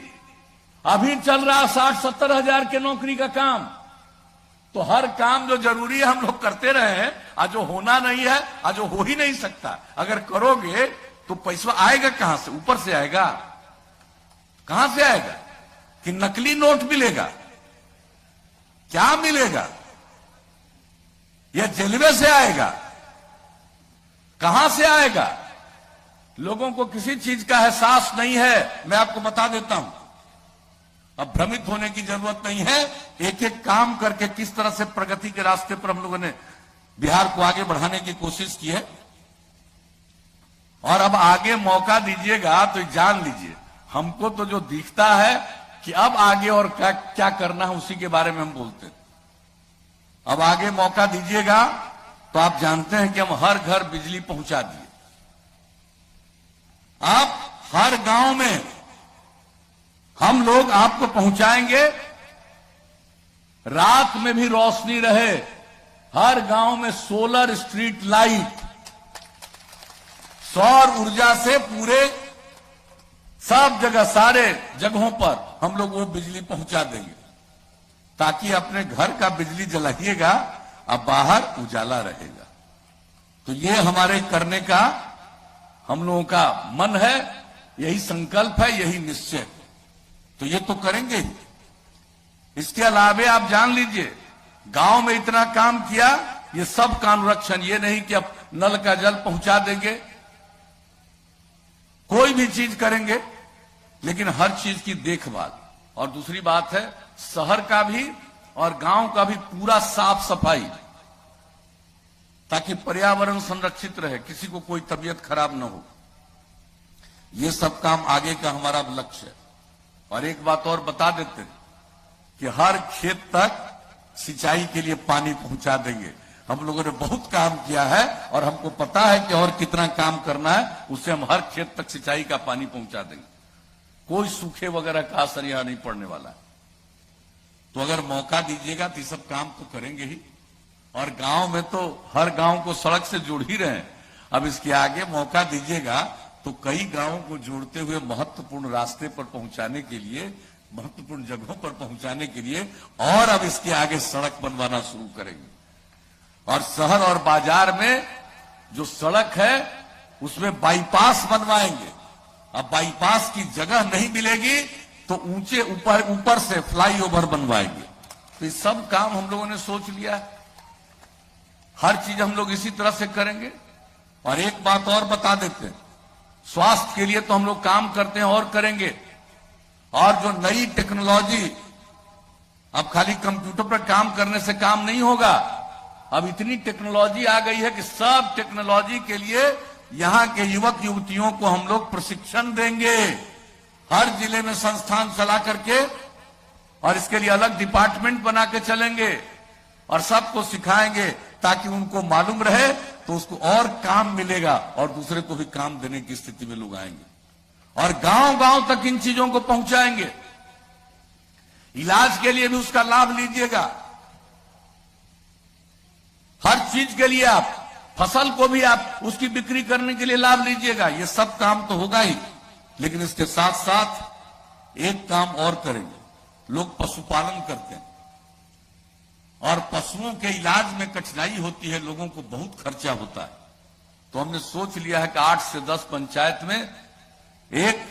अभी चल रहा 60-70 हजार के नौकरी का काम। तो हर काम जो जरूरी है हम लोग करते रहे हैं, आज जो होना नहीं है आज जो हो ही नहीं सकता। अगर करोगे तो पैसा आएगा कहां से? ऊपर से आएगा? कहां से आएगा? कि नकली नोट मिलेगा? क्या मिलेगा? यह जलवे से आएगा? कहां से आएगा? लोगों को किसी चीज का एहसास नहीं है। मैं आपको बता देता हूं, अब भ्रमित होने की जरूरत नहीं है। एक एक काम करके किस तरह से प्रगति के रास्ते पर हम लोगों ने बिहार को आगे बढ़ाने की कोशिश की है। और अब आगे मौका दीजिएगा तो जान लीजिए, हमको तो जो दिखता है कि अब आगे और क्या क्या करना है उसी के बारे में हम बोलते हैं। अब आगे मौका दीजिएगा तो आप जानते हैं कि हम हर घर बिजली पहुंचा दिए। आप हर गांव में हम लोग आपको पहुंचाएंगे। रात में भी रोशनी रहे, हर गांव में सोलर स्ट्रीट लाइट, सौर ऊर्जा से पूरे सब जगह सारे जगहों पर हम लोग वो बिजली पहुंचा देंगे, ताकि अपने घर का बिजली जलाइएगा अब बाहर उजाला रहेगा। तो ये हमारे करने का हम लोगों का मन है, यही संकल्प है, यही निश्चय। तो ये तो करेंगे ही। इसके अलावे आप जान लीजिए, गांव में इतना काम किया, ये सब का अनुरक्षण, ये नहीं कि अब नल का जल पहुंचा देंगे, कोई भी चीज करेंगे, लेकिन हर चीज की देखभाल। और दूसरी बात है, शहर का भी और गांव का भी पूरा साफ सफाई, ताकि पर्यावरण संरक्षित रहे, किसी को कोई तबीयत खराब न हो। ये सब काम आगे का हमारा लक्ष्य है। और एक बात और बता देते हैं कि हर खेत तक सिंचाई के लिए पानी पहुंचा देंगे। हम लोगों ने बहुत काम किया है और हमको पता है कि और कितना काम करना है, उससे हम हर खेत तक सिंचाई का पानी पहुंचा देंगे। कोई सूखे वगैरह का असर यहां नहीं पड़ने वाला है। तो अगर मौका दीजिएगा तो ये सब काम तो करेंगे ही। और गांव में तो हर गांव को सड़क से जोड़ ही रहे हैं। अब इसके आगे मौका दीजिएगा तो कई गांवों को जोड़ते हुए महत्वपूर्ण रास्ते पर पहुंचाने के लिए, महत्वपूर्ण जगहों पर पहुंचाने के लिए और अब इसके आगे सड़क बनवाना शुरू करेंगे। और शहर और बाजार में जो सड़क है उसमें बाईपास बनवाएंगे। अब बाईपास की जगह नहीं मिलेगी तो ऊंचे ऊपर से फ्लाईओवर बनवाएंगे। तो ये सब काम हम लोगों ने सोच लिया है। हर चीज हम लोग इसी तरह से करेंगे। और एक बात और बता देते हैं, स्वास्थ्य के लिए तो हम लोग काम करते हैं और करेंगे। और जो नई टेक्नोलॉजी, अब खाली कंप्यूटर पर काम करने से काम नहीं होगा। अब इतनी टेक्नोलॉजी आ गई है कि सब टेक्नोलॉजी के लिए यहां के युवक युवतियों को हम लोग प्रशिक्षण देंगे, हर जिले में संस्थान चला करके, और इसके लिए अलग डिपार्टमेंट बना के चलेंगे और सबको सिखाएंगे, ताकि उनको मालूम रहे तो उसको और काम मिलेगा और दूसरे को भी काम देने की स्थिति में लोग आएंगे। और गांव गांव तक इन चीजों को पहुंचाएंगे। इलाज के लिए भी उसका लाभ लीजिएगा। हर चीज के लिए आप, फसल को भी आप उसकी बिक्री करने के लिए लाभ लीजिएगा। ये सब काम तो होगा ही, लेकिन इसके साथ साथ एक काम और करेंगे। लोग पशुपालन करते हैं और पशुओं के इलाज में कठिनाई होती है, लोगों को बहुत खर्चा होता है। तो हमने सोच लिया है कि 8 से 10 पंचायत में एक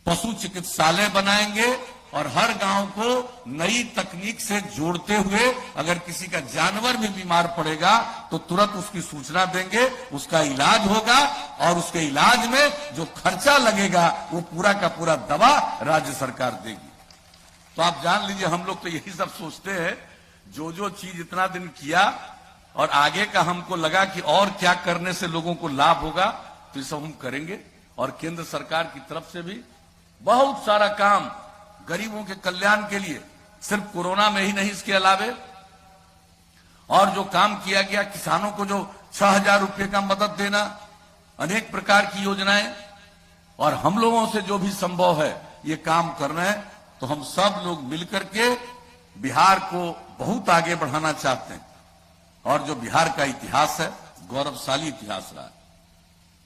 पशु चिकित्सालय बनाएंगे और हर गांव को नई तकनीक से जोड़ते हुए अगर किसी का जानवर भी बीमार पड़ेगा तो तुरंत उसकी सूचना देंगे, उसका इलाज होगा और उसके इलाज में जो खर्चा लगेगा वो पूरा का पूरा दवा राज्य सरकार देगी। तो आप जान लीजिए, हम लोग तो यही सब सोचते हैं, जो जो चीज इतना दिन किया और आगे का हमको लगा कि और क्या करने से लोगों को लाभ होगा, तो ये सब हम करेंगे। और केंद्र सरकार की तरफ से भी बहुत सारा काम गरीबों के कल्याण के लिए, सिर्फ कोरोना में ही नहीं, इसके अलावे और जो काम किया गया, किसानों को जो 6,000 रुपये का मदद देना, अनेक प्रकार की योजनाएं, और हम लोगों से जो भी संभव है ये काम करना है। तो हम सब लोग मिलकर के बिहार को बहुत आगे बढ़ाना चाहते हैं। और जो बिहार का इतिहास है, गौरवशाली इतिहास रहा है।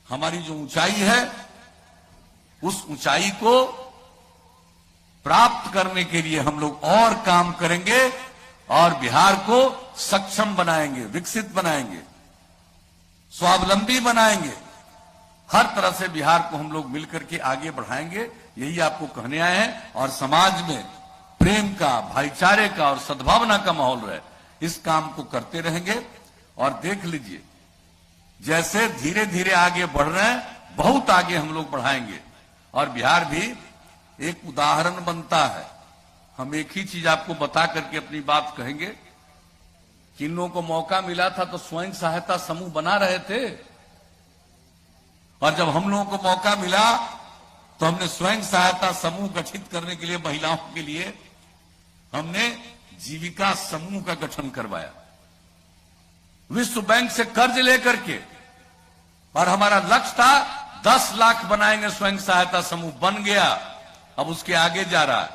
हमारी जो ऊंचाई है, उस ऊंचाई को प्राप्त करने के लिए हम लोग और काम करेंगे और बिहार को सक्षम बनाएंगे, विकसित बनाएंगे, स्वावलंबी बनाएंगे। हर तरह से बिहार को हम लोग मिलकर के आगे बढ़ाएंगे, यही आपको कहने आए हैं। और समाज में प्रेम का, भाईचारे का और सद्भावना का माहौल रहे, इस काम को करते रहेंगे। और देख लीजिए, जैसे धीरे धीरे आगे बढ़ रहे हैं, बहुत आगे हम लोग बढ़ाएंगे। और बिहार भी एक उदाहरण बनता है। हम एक ही चीज आपको बता करके अपनी बात कहेंगे कि इन लोगों को मौका मिला था तो स्वयं सहायता समूह बना रहे थे, और जब हम लोगों को मौका मिला तो हमने स्वयं सहायता समूह गठित करने के लिए, महिलाओं के लिए हमने जीविका समूह का गठन करवाया, विश्व बैंक से कर्ज लेकर के। और हमारा लक्ष्य था 10 लाख बनाएंगे स्वयं सहायता समूह, बन गया। अब उसके आगे जा रहा है।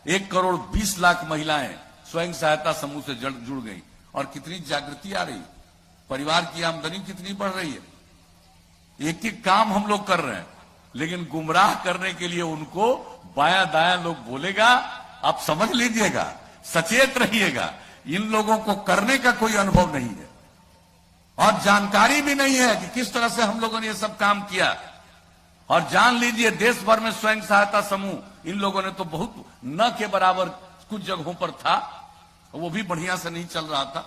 1,20,00,000 महिलाएं स्वयं सहायता समूह से जुड़ गई। और कितनी जागृति आ रही, परिवार की आमदनी कितनी बढ़ रही है। एक एक काम हम लोग कर रहे हैं, लेकिन गुमराह करने के लिए उनको बायां दायां लोग बोलेगा। आप समझ लीजिएगा, सचेत रहिएगा, इन लोगों को करने का कोई अनुभव नहीं है और जानकारी भी नहीं है कि किस तरह से हम लोगों ने ये सब काम किया। और जान लीजिए, देश भर में स्वयं सहायता समूह इन लोगों ने तो बहुत न के बराबर कुछ जगहों पर था, वो भी बढ़िया से नहीं चल रहा था।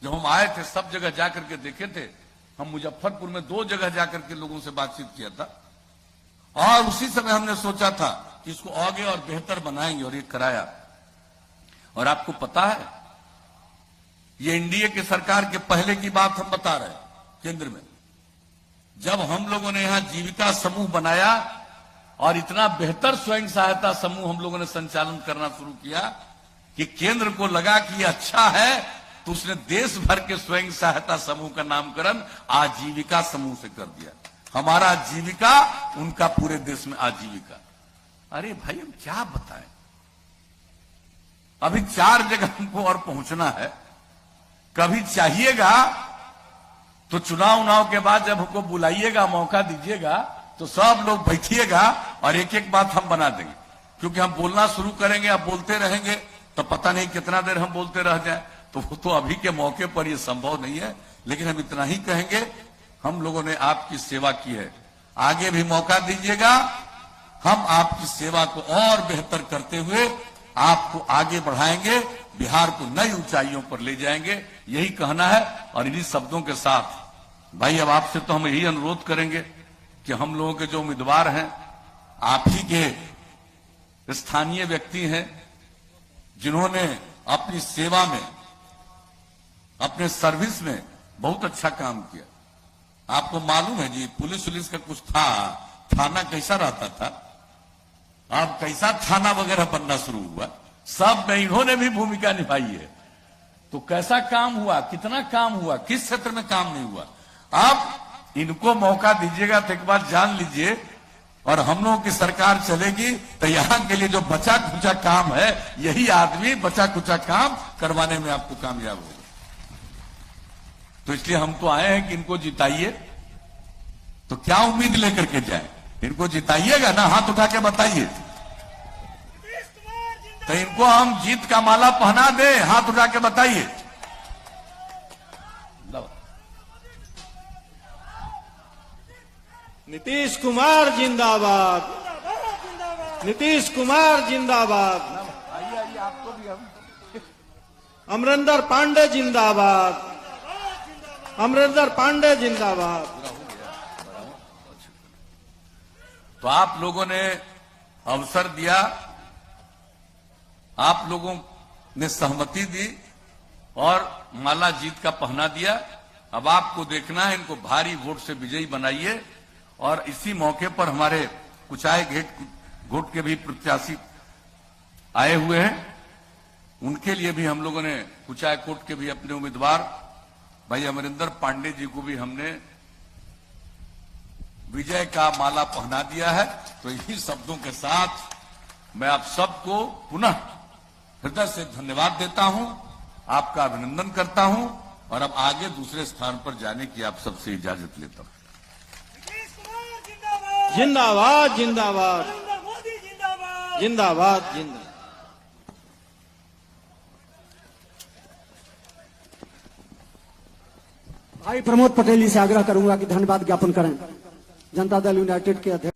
जब हम आए थे, सब जगह जाकर के देखे थे। हम मुजफ्फरपुर में 2 जगह जाकर के लोगों से बातचीत किया था, और उसी समय हमने सोचा था कि इसको आगे और बेहतर बनाएंगे, और ये कराया। और आपको पता है, ये एनडीए की सरकार के पहले की बात हम बता रहे हैं। केंद्र में जब हम लोगों ने यहां जीविका समूह बनाया और इतना बेहतर स्वयं सहायता समूह हम लोगों ने संचालन करना शुरू किया कि केंद्र को लगा कि ये अच्छा है, तो उसने देश भर के स्वयं सहायता समूह का नामकरण आजीविका समूह से कर दिया। हमारा आजीविका, उनका पूरे देश में आजीविका। अरे भाई, हम क्या बताएं, अभी 4 जगह हमको और पहुंचना है। कभी चाहिएगा तो चुनाव के बाद जब हमको बुलाइएगा, मौका दीजिएगा, तो सब लोग बैठिएगा और एक एक बात हम बना देंगे। क्योंकि हम बोलना शुरू करेंगे, अब बोलते रहेंगे तो पता नहीं कितना देर हम बोलते रह जाए। तो वो तो अभी के मौके पर ये संभव नहीं है, लेकिन हम इतना ही कहेंगे, हम लोगों ने आपकी सेवा की है, आगे भी मौका दीजिएगा। हम आपकी सेवा को और बेहतर करते हुए आपको आगे बढ़ाएंगे, बिहार को नई ऊंचाइयों पर ले जाएंगे, यही कहना है। और इन्हीं शब्दों के साथ भाई, अब आपसे तो हम यही अनुरोध करेंगे कि हम लोगों के जो उम्मीदवार हैं, आप ही के स्थानीय व्यक्ति हैं, जिन्होंने अपनी सेवा में, अपने सर्विस में बहुत अच्छा काम किया। आपको मालूम है जी, पुलिस का कुछ था, थाना कैसा रहता था, अब कैसा थाना वगैरह बनना शुरू हुआ, सब में इन्होंने भी भूमिका निभाई है। तो कैसा काम हुआ, कितना काम हुआ, किस क्षेत्र में काम नहीं हुआ। अब इनको मौका दीजिएगा तो एक बार जान लीजिए, और हम लोगों की सरकार चलेगी तो यहां के लिए जो बचा खुचा काम है, यही आदमी बचा खुचा काम करवाने में आपको कामयाब होगा। तो इसलिए हम तो आए हैं कि इनको जिताइए। तो क्या उम्मीद लेकर के जाए, इनको जिताइएगा ना, हाथ उठा के बताइए। तो इनको हम जीत का माला पहना दे, हाथ उठा के बताइए। नीतीश कुमार जिंदाबाद, नीतीश कुमार जिंदाबाद। अमरिंदर पांडे जिंदाबाद। अमरिंदर पांडे जिंदाबाद। तो आप लोगों ने अवसर दिया, आप लोगों ने सहमति दी और माला जीत का पहना दिया। अब आपको देखना है, इनको भारी वोट से विजयी बनाइए। और इसी मौके पर हमारे कुचाय घोट के भी प्रत्याशी आए हुए हैं, उनके लिए भी हम लोगों ने कुचाय कोट के भी अपने उम्मीदवार भाई अमरिंदर पांडे जी को भी हमने विजय का माला पहना दिया है। तो इन्हीं शब्दों के साथ मैं आप सबको पुनः हृदय से धन्यवाद देता हूं, आपका अभिनंदन करता हूं और अब आगे दूसरे स्थान पर जाने की आप सबसे इजाजत लेता हूं। नीतीश कुमार जिंदाबाद। जिंदाबाद जिंदाबाद नरेंद्र मोदी जिंदाबाद। जिंदाबाद जिंदाबाद। भाई प्रमोद पटेल जी से आग्रह करूंगा कि धन्यवाद ज्ञापन करें। जनता दल यूनाइटेड के अध्यक्ष